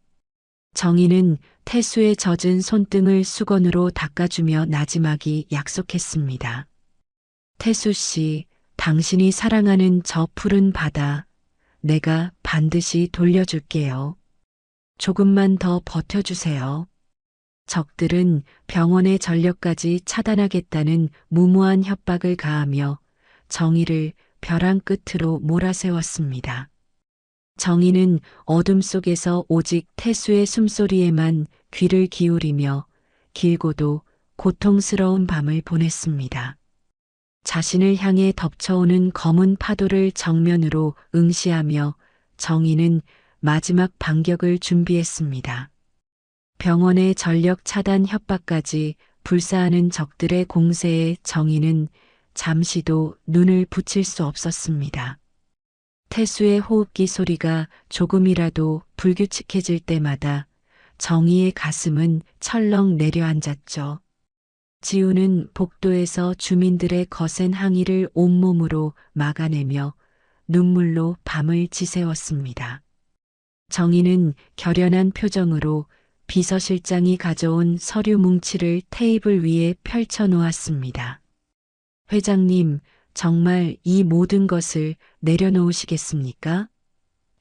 정희는 태수의 젖은 손등을 수건으로 닦아주며 나지막이 약속했습니다. 태수 씨, 당신이 사랑하는 저 푸른 바다, 내가 반드시 돌려줄게요. 조금만 더 버텨주세요. 적들은 병원의 전력까지 차단하겠다는 무모한 협박을 가하며 정희를 벼랑 끝으로 몰아세웠습니다. 정희는 어둠 속에서 오직 태수의 숨소리에만 귀를 기울이며 길고도 고통스러운 밤을 보냈습니다. 자신을 향해 덮쳐오는 검은 파도를 정면으로 응시하며 정희는 마지막 반격을 준비했습니다. 병원의 전력 차단 협박까지 불사하는 적들의 공세에 정희는 잠시도 눈을 붙일 수 없었습니다. 태수의 호흡기 소리가 조금이라도 불규칙해질 때마다 정희의 가슴은 철렁 내려앉았죠. 지우는 복도에서 주민들의 거센 항의를 온몸으로 막아내며 눈물로 밤을 지새웠습니다. 정희는 결연한 표정으로 비서실장이 가져온 서류 뭉치를 테이블 위에 펼쳐 놓았습니다. 회장님, 정말 이 모든 것을 내려놓으시겠습니까?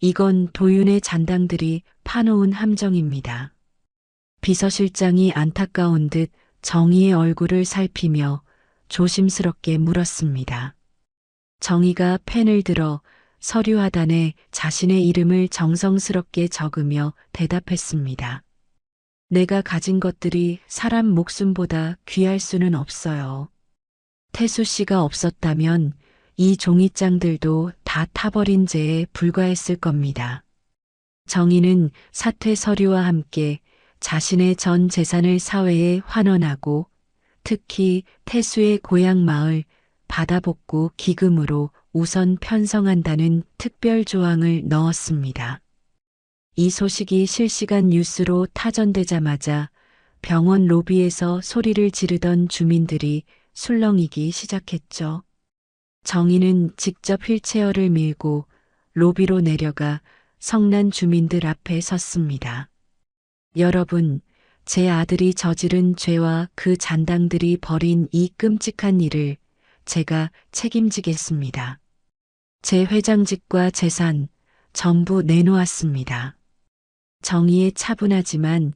이건 도윤의 잔당들이 파놓은 함정입니다. 비서실장이 안타까운 듯 정희의 얼굴을 살피며 조심스럽게 물었습니다. 정희가 펜을 들어 서류 하단에 자신의 이름을 정성스럽게 적으며 대답했습니다. 내가 가진 것들이 사람 목숨보다 귀할 수는 없어요. 태수 씨가 없었다면 이 종이장들도 다 타버린 죄에 불과했을 겁니다. 정희는 사퇴 서류와 함께 자신의 전 재산을 사회에 환원하고 특히 태수의 고향 마을 바다복구 기금으로 우선 편성한다는 특별 조항을 넣었습니다. 이 소식이 실시간 뉴스로 타전되자마자 병원 로비에서 소리를 지르던 주민들이 술렁이기 시작했죠. 정희는 직접 휠체어를 밀고 로비로 내려가 성난 주민들 앞에 섰습니다. 여러분, 제 아들이 저지른 죄와 그 잔당들이 벌인 이 끔찍한 일을 제가 책임지겠습니다. 제 회장직과 재산 전부 내놓았습니다. 정의의 차분하지만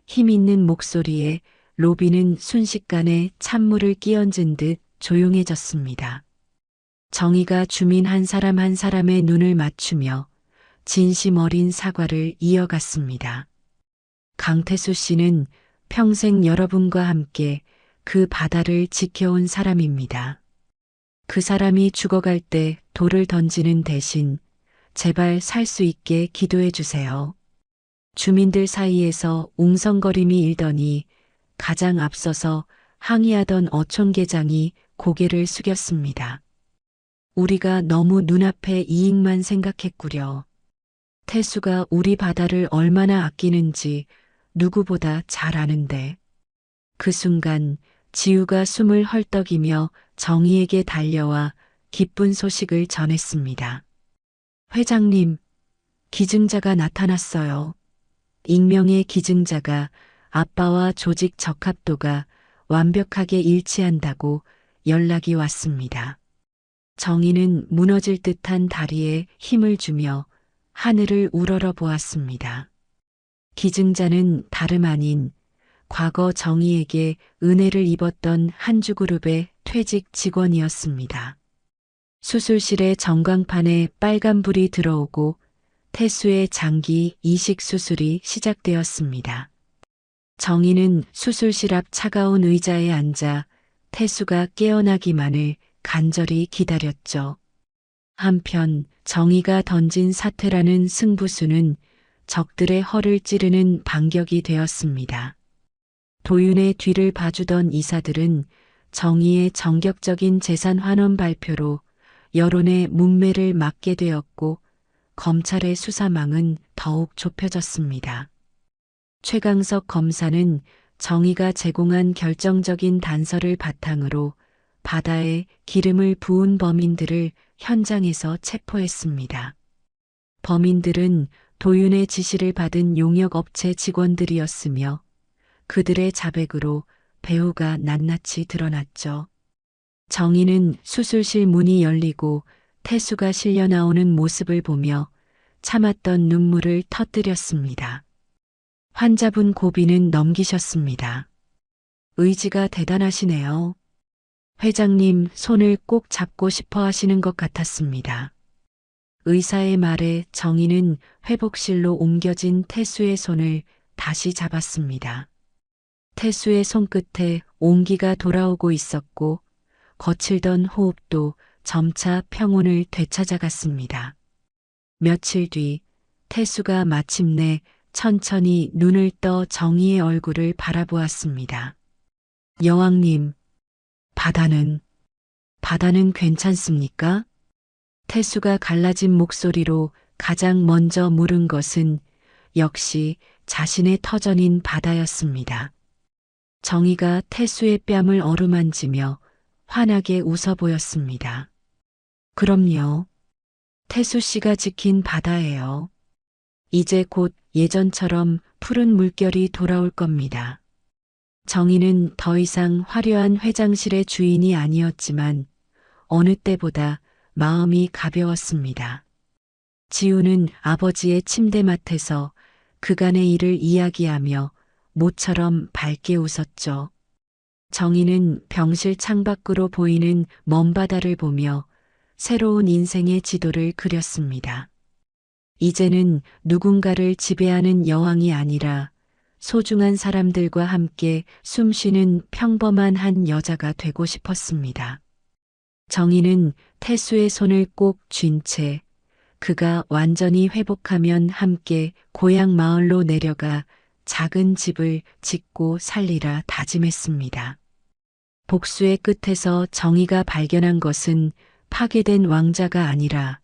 힘 있는 목소리에 로비는 순식간에 찬물을 끼얹은 듯 조용해졌습니다. 정의가 주민 한 사람 한 사람의 눈을 맞추며 진심 어린 사과를 이어갔습니다. 강태수 씨는 평생 여러분과 함께 그 바다를 지켜온 사람입니다. 그 사람이 죽어갈 때 돌을 던지는 대신 제발 살 수 있게 기도해 주세요. 주민들 사이에서 웅성거림이 일더니 가장 앞서서 항의하던 어촌계장이 고개를 숙였습니다. 우리가 너무 눈앞의 이익만 생각했구려. 태수가 우리 바다를 얼마나 아끼는지 누구보다 잘 아는데. 그 순간 지우가 숨을 헐떡이며 정희에게 달려와 기쁜 소식을 전했습니다. 회장님, 기증자가 나타났어요. 익명의 기증자가 아빠와 조직 적합도가 완벽하게 일치한다고 연락이 왔습니다. 정희는 무너질 듯한 다리에 힘을 주며 하늘을 우러러 보았습니다. 기증자는 다름 아닌 과거 정희에게 은혜를 입었던 한주그룹의 퇴직 직원이었습니다. 수술실의 전광판에 빨간불이 들어오고 태수의 장기 이식 수술이 시작되었습니다. 정희는 수술실 앞 차가운 의자에 앉아 태수가 깨어나기만을 간절히 기다렸죠. 한편 정희가 던진 사퇴라는 승부수는 적들의 허를 찌르는 반격이 되었습니다. 도윤의 뒤를 봐주던 이사들은 정의의 정격적인 재산 환원 발표로 여론의 문매를 막게 되었고 검찰의 수사망은 더욱 좁혀졌습니다. 최강석 검사는 정의가 제공한 결정적인 단서를 바탕으로 바다에 기름을 부은 범인들을 현장에서 체포했습니다. 범인들은 도윤의 지시를 받은 용역업체 직원들이었으며 그들의 자백으로 배우가 낱낱이 드러났죠. 정의는 수술실 문이 열리고 태수가 실려 나오는 모습을 보며 참았던 눈물을 터뜨렸습니다. 환자분 고비는 넘기셨습니다. 의지가 대단하시네요. 회장님 손을 꼭 잡고 싶어 하시는 것 같았습니다. 의사의 말에 정의는 회복실로 옮겨진 태수의 손을 다시 잡았습니다. 태수의 손끝에 온기가 돌아오고 있었고 거칠던 호흡도 점차 평온을 되찾아갔습니다. 며칠 뒤 태수가 마침내 천천히 눈을 떠 정의의 얼굴을 바라보았습니다. 여왕님, 바다는 괜찮습니까? 태수가 갈라진 목소리로 가장 먼저 물은 것은 역시 자신의 터전인 바다였습니다. 정의가 태수의 뺨을 어루만지며 환하게 웃어 보였습니다. 그럼요. 태수 씨가 지킨 바다예요. 이제 곧 예전처럼 푸른 물결이 돌아올 겁니다. 정의는 더 이상 화려한 회장실의 주인이 아니었지만 어느 때보다 마음이 가벼웠습니다. 지우는 아버지의 침대맡에서 그간의 일을 이야기하며 모처럼 밝게 웃었죠. 정의는 병실 창밖으로 보이는 먼 바다를 보며 새로운 인생의 지도를 그렸습니다. 이제는 누군가를 지배하는 여왕이 아니라 소중한 사람들과 함께 숨쉬는 평범한 한 여자가 되고 싶었습니다. 정의는 태수의 손을 꼭 쥔 채 그가 완전히 회복하면 함께 고향 마을로 내려가 작은 집을 짓고 살리라 다짐했습니다. 복수의 끝에서 정의가 발견한 것은 파괴된 왕자가 아니라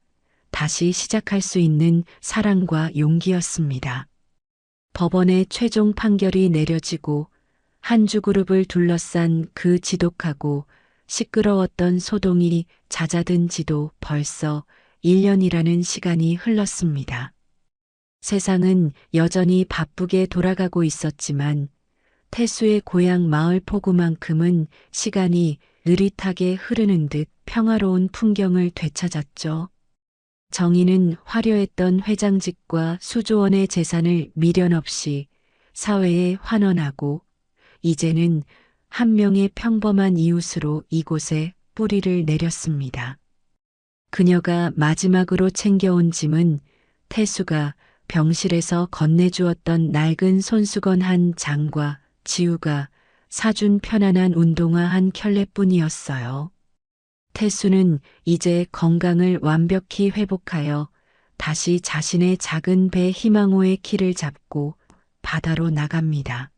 다시 시작할 수 있는 사랑과 용기였습니다. 법원의 최종 판결이 내려지고 한주그룹을 둘러싼 그 지독하고 시끄러웠던 소동이 잦아든 지도 벌써 1년이라는 시간이 흘렀습니다. 세상은 여전히 바쁘게 돌아가고 있었지만 태수의 고향 마을 포구만큼은 시간이 느릿하게 흐르는 듯 평화로운 풍경을 되찾았죠. 정의는 화려했던 회장직과 수조원의 재산을 미련 없이 사회에 환원하고 이제는 한 명의 평범한 이웃으로 이곳에 뿌리를 내렸습니다. 그녀가 마지막으로 챙겨온 짐은 태수가 병실에서 건네주었던 낡은 손수건 한 장과 지우가 사준 편안한 운동화 한 켤레뿐이었어요. 태수는 이제 건강을 완벽히 회복하여 다시 자신의 작은 배 희망호의 키를 잡고 바다로 나갑니다.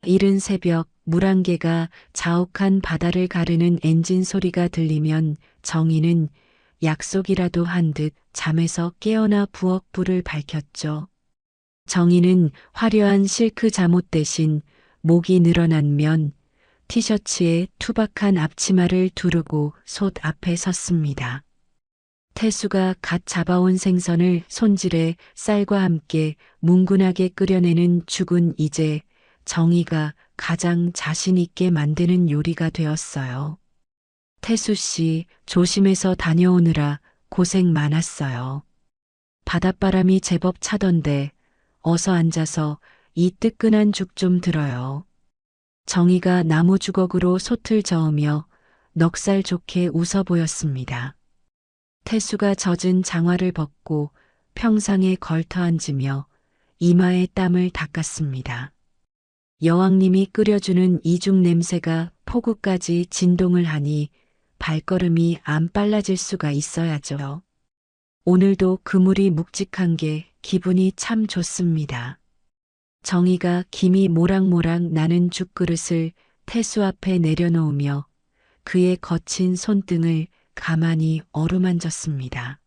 이른 새벽 물안개가 자욱한 바다를 가르는 엔진 소리가 들리면 정의는 약속이라도 한 듯 잠에서 깨어나 부엌 불을 밝혔죠. 정의는 화려한 실크 잠옷 대신 목이 늘어난 면, 티셔츠에 투박한 앞치마를 두르고 솥 앞에 섰습니다. 태수가 갓 잡아온 생선을 손질해 쌀과 함께 뭉근하게 끓여내는 죽은 이제 정의가 가장 자신 있게 만드는 요리가 되었어요. 태수 씨 조심해서 다녀오느라 고생 많았어요. 바닷바람이 제법 차던데 어서 앉아서 이 뜨끈한 죽 좀 들어요. 정의가 나무 주걱으로 솥을 저으며 넉살 좋게 웃어 보였습니다. 태수가 젖은 장화를 벗고 평상에 걸터 앉으며 이마에 땀을 닦았습니다. 여왕님이 끓여주는 이죽 냄새가 포구까지 진동을 하니 발걸음이 안 빨라질 수가 있어야죠. 오늘도 그물이 묵직한 게 기분이 참 좋습니다. 정의가 김이 모락모락 나는 죽그릇을 태수 앞에 내려놓으며 그의 거친 손등을 가만히 어루만졌습니다.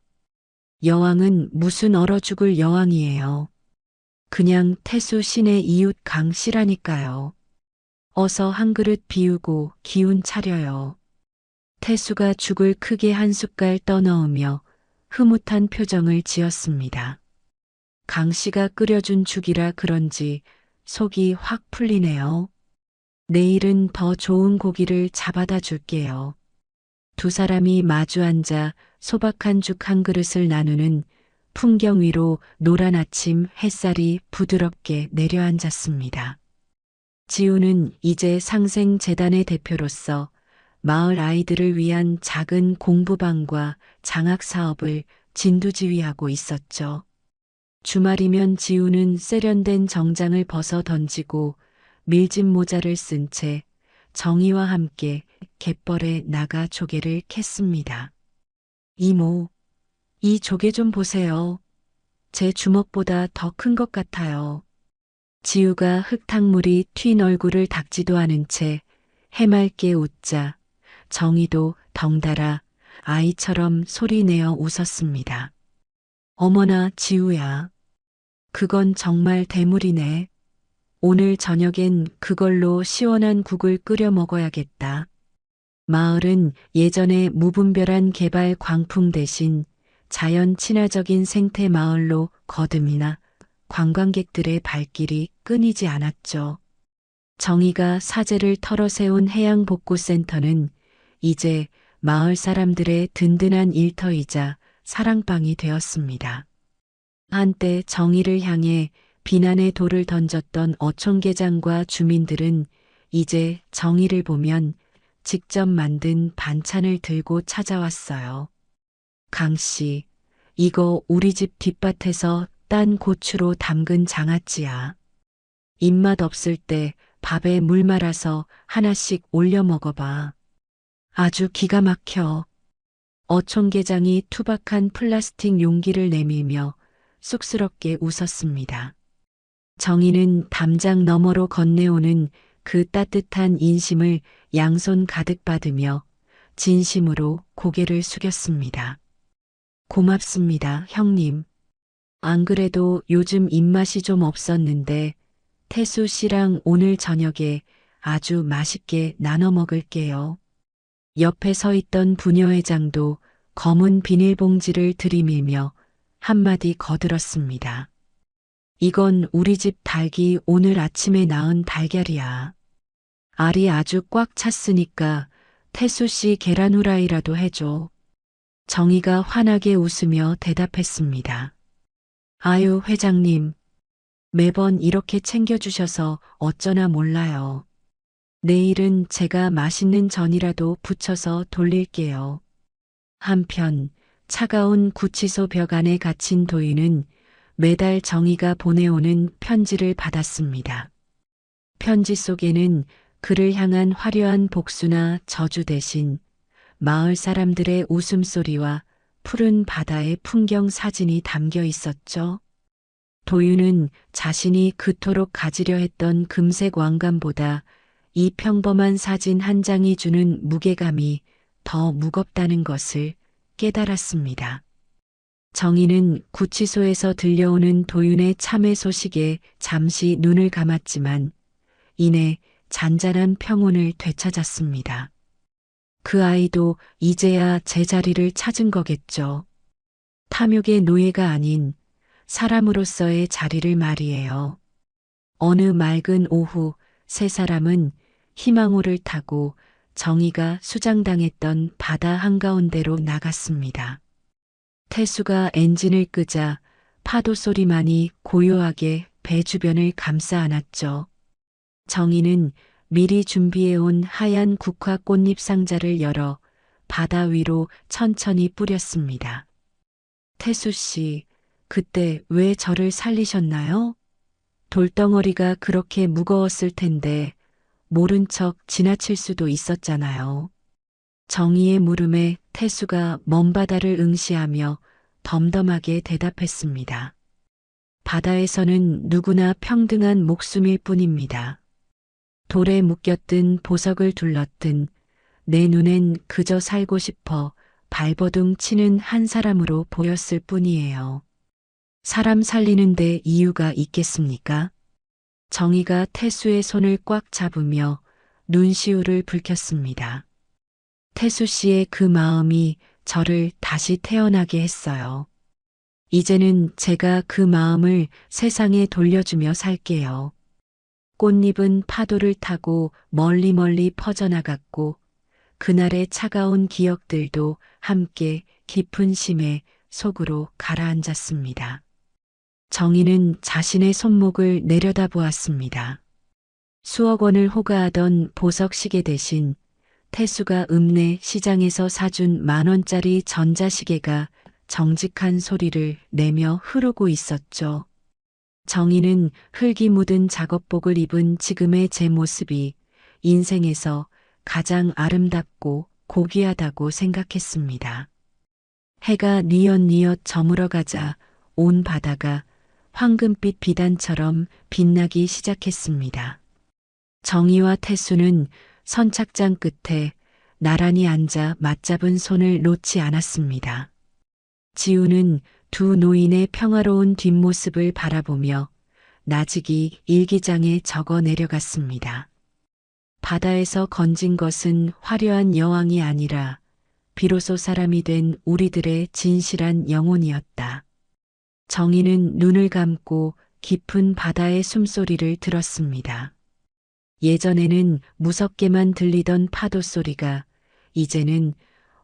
여왕은 무슨 얼어 죽을 여왕이에요. 그냥 태수 신의 이웃 강 씨라니까요. 어서 한 그릇 비우고 기운 차려요. 태수가 죽을 크게 한 숟갈 떠넣으며 흐뭇한 표정을 지었습니다. 강 씨가 끓여준 죽이라 그런지 속이 확 풀리네요. 내일은 더 좋은 고기를 잡아다 줄게요. 두 사람이 마주 앉아 소박한 죽 한 그릇을 나누는 풍경 위로 노란 아침 햇살이 부드럽게 내려앉았습니다. 지우는 이제 상생재단의 대표로서 마을 아이들을 위한 작은 공부방과 장학 사업을 진두지휘하고 있었죠. 주말이면 지우는 세련된 정장을 벗어 던지고 밀짚 모자를 쓴 채 정희와 함께 갯벌에 나가 조개를 캤습니다. 이모, 이 조개 좀 보세요. 제 주먹보다 더 큰 것 같아요. 지우가 흙탕물이 튄 얼굴을 닦지도 않은 채 해맑게 웃자 정희도 덩달아 아이처럼 소리내어 웃었습니다. 어머나 지우야, 그건 정말 대물이네. 오늘 저녁엔 그걸로 시원한 국을 끓여 먹어야겠다. 마을은 예전에 무분별한 개발 광풍 대신 자연 친화적인 생태 마을로 거듭이나 관광객들의 발길이 끊이지 않았죠. 정희가 사제를 털어 세운 해양복구센터는 이제 마을 사람들의 든든한 일터이자 사랑방이 되었습니다. 한때 정희를 향해 비난의 돌을 던졌던 어촌계장과 주민들은 이제 정희를 보면 직접 만든 반찬을 들고 찾아왔어요. 강씨, 이거 우리 집 뒷밭에서 딴 고추로 담근 장아찌야. 입맛 없을 때 밥에 물 말아서 하나씩 올려 먹어봐. 아주 기가 막혀. 어촌계장이 투박한 플라스틱 용기를 내밀며 쑥스럽게 웃었습니다. 정희는 담장 너머로 건네오는 그 따뜻한 인심을 양손 가득 받으며 진심으로 고개를 숙였습니다. 고맙습니다, 형님. 안 그래도 요즘 입맛이 좀 없었는데 태수 씨랑 오늘 저녁에 아주 맛있게 나눠 먹을게요. 옆에 서 있던 부녀회장도 검은 비닐봉지를 들이밀며 한마디 거들었습니다. 이건 우리 집 닭이 오늘 아침에 낳은 달걀이야. 알이 아주 꽉 찼으니까 태수 씨 계란 후라이라도 해줘. 정희가 환하게 웃으며 대답했습니다. 아유, 회장님. 매번 이렇게 챙겨주셔서 어쩌나 몰라요. 내일은 제가 맛있는 전이라도 부쳐서 돌릴게요. 한편 차가운 구치소 벽 안에 갇힌 도윤은 매달 정희가 보내오는 편지를 받았습니다. 편지 속에는 그를 향한 화려한 복수나 저주 대신 마을 사람들의 웃음소리와 푸른 바다의 풍경 사진이 담겨 있었죠. 도윤은 자신이 그토록 가지려 했던 금색 왕관보다 이 평범한 사진 한 장이 주는 무게감이 더 무겁다는 것을 깨달았습니다. 정희는 구치소에서 들려오는 도윤의 참회 소식에 잠시 눈을 감았지만 이내 잔잔한 평온을 되찾았습니다. 그 아이도 이제야 제자리를 찾은 거겠죠. 탐욕의 노예가 아닌 사람으로서의 자리를 말이에요. 어느 맑은 오후 세 사람은 희망호를 타고 정희가 수장당했던 바다 한가운데로 나갔습니다. 태수가 엔진을 끄자 파도 소리만이 고요하게 배 주변을 감싸 안았죠. 정희는 미리 준비해온 하얀 국화 꽃잎 상자를 열어 바다 위로 천천히 뿌렸습니다. 태수 씨, 그때 왜 저를 살리셨나요? 돌덩어리가 그렇게 무거웠을 텐데 모른 척 지나칠 수도 있었잖아요. 정희의 물음에 태수가 먼 바다를 응시하며 덤덤하게 대답했습니다. 바다에서는 누구나 평등한 목숨일 뿐입니다. 돌에 묶였든 보석을 둘렀든 내 눈엔 그저 살고 싶어 발버둥 치는 한 사람으로 보였을 뿐이에요. 사람 살리는데 이유가 있겠습니까? 정희가 태수의 손을 꽉 잡으며 눈시울을 붉혔습니다. 태수 씨의 그 마음이 저를 다시 태어나게 했어요. 이제는 제가 그 마음을 세상에 돌려주며 살게요. 꽃잎은 파도를 타고 멀리 멀리 퍼져나갔고 그날의 차가운 기억들도 함께 깊은 심해 속으로 가라앉았습니다. 정희는 자신의 손목을 내려다보았습니다. 수억 원을 호가하던 보석 시계 대신 태수가 읍내 시장에서 사준 10,000원짜리 전자시계가 정직한 소리를 내며 흐르고 있었죠. 정희는 흙이 묻은 작업복을 입은 지금의 제 모습이 인생에서 가장 아름답고 고귀하다고 생각했습니다. 해가 뉘엿뉘엿 저물어가자 온 바다가 황금빛 비단처럼 빛나기 시작했습니다. 정희와 태수는 선착장 끝에 나란히 앉아 맞잡은 손을 놓지 않았습니다. 지우는 두 노인의 평화로운 뒷모습을 바라보며 나직이 일기장에 적어 내려갔습니다. 바다에서 건진 것은 화려한 여왕이 아니라 비로소 사람이 된 우리들의 진실한 영혼이었다. 정희는 눈을 감고 깊은 바다의 숨소리를 들었습니다. 예전에는 무섭게만 들리던 파도 소리가 이제는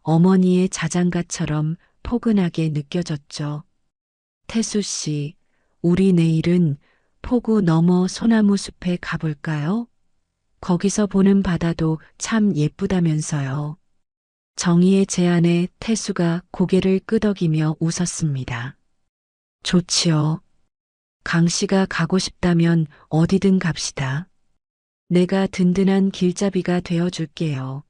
어머니의 자장가처럼 포근하게 느껴졌죠. 태수 씨, 우리 내일은 포구 너머 소나무 숲에 가볼까요? 거기서 보는 바다도 참 예쁘다면서요. 정희의 제안에 태수가 고개를 끄덕이며 웃었습니다. 좋지요. 강 씨가 가고 싶다면 어디든 갑시다. 내가 든든한 길잡이가 되어줄게요.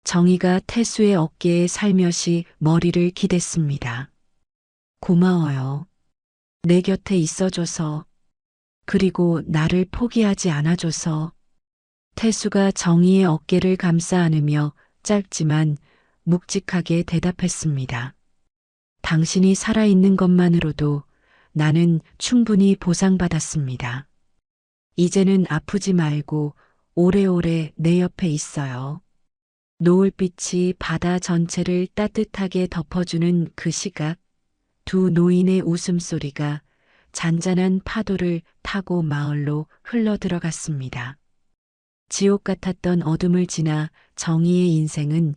정희가 태수의 어깨에 살며시 머리를 기댔습니다. 고마워요. 내 곁에 있어줘서, 그리고 나를 포기하지 않아줘서. 태수가 정희의 어깨를 감싸 안으며 짧지만 묵직하게 대답했습니다. 당신이 살아있는 것만으로도 나는 충분히 보상받았습니다. 이제는 아프지 말고 오래오래 내 옆에 있어요. 노을빛이 바다 전체를 따뜻하게 덮어주는 그 시각, 두 노인의 웃음소리가 잔잔한 파도를 타고 마을로 흘러들어갔습니다. 지옥 같았던 어둠을 지나 정희의 인생은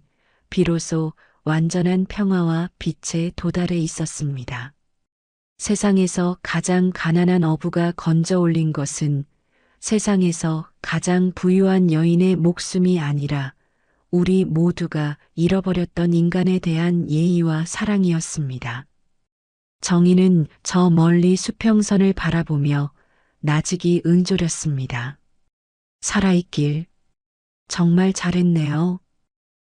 비로소 완전한 평화와 빛에 도달해 있었습니다. 세상에서 가장 가난한 어부가 건져 올린 것은 세상에서 가장 부유한 여인의 목숨이 아니라 우리 모두가 잃어버렸던 인간에 대한 예의와 사랑이었습니다. 정희는 저 멀리 수평선을 바라보며 나직이 응조렸습니다. 살아있길. 정말 잘했네요.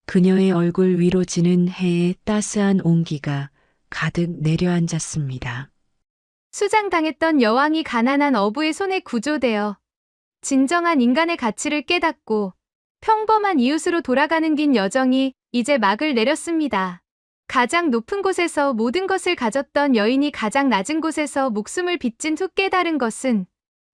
그녀의 얼굴 위로 지는 해의 따스한 온기가 가득 내려앉았습니다. 수장당했던 여왕이 가난한 어부의 손에 구조되어 진정한 인간의 가치를 깨닫고 평범한 이웃으로 돌아가는 긴 여정이 이제 막을 내렸습니다. 가장 높은 곳에서 모든 것을 가졌던 여인이 가장 낮은 곳에서 목숨을 빚진 후 깨달은 것은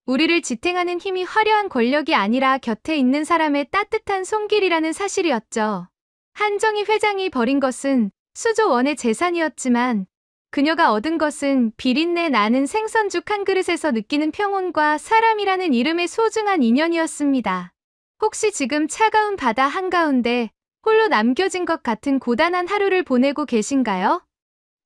우리를 지탱하는 힘이 화려한 권력이 아니라 곁에 있는 사람의 따뜻한 손길이라는 사실이었죠. 한정희 회장이 버린 것은 수조 원의 재산이었지만 그녀가 얻은 것은 비린내 나는 생선죽 한 그릇에서 느끼는 평온과 사람이라는 이름의 소중한 인연이었습니다. 혹시 지금 차가운 바다 한가운데 홀로 남겨진 것 같은 고단한 하루를 보내고 계신가요?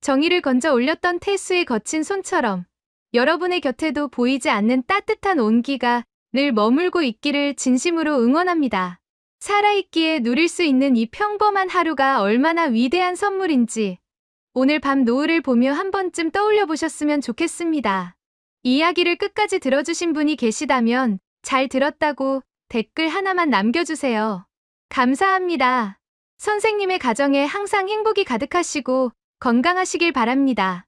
정의를 건져 올렸던 태수의 거친 손처럼 여러분의 곁에도 보이지 않는 따뜻한 온기가 늘 머물고 있기를 진심으로 응원합니다. 살아있기에 누릴 수 있는 이 평범한 하루가 얼마나 위대한 선물인지 오늘 밤 노을을 보며 한 번쯤 떠올려 보셨으면 좋겠습니다. 이야기를 끝까지 들어주신 분이 계시다면 잘 들었다고 댓글 하나만 남겨주세요. 감사합니다. 선생님의 가정에 항상 행복이 가득하시고 건강하시길 바랍니다.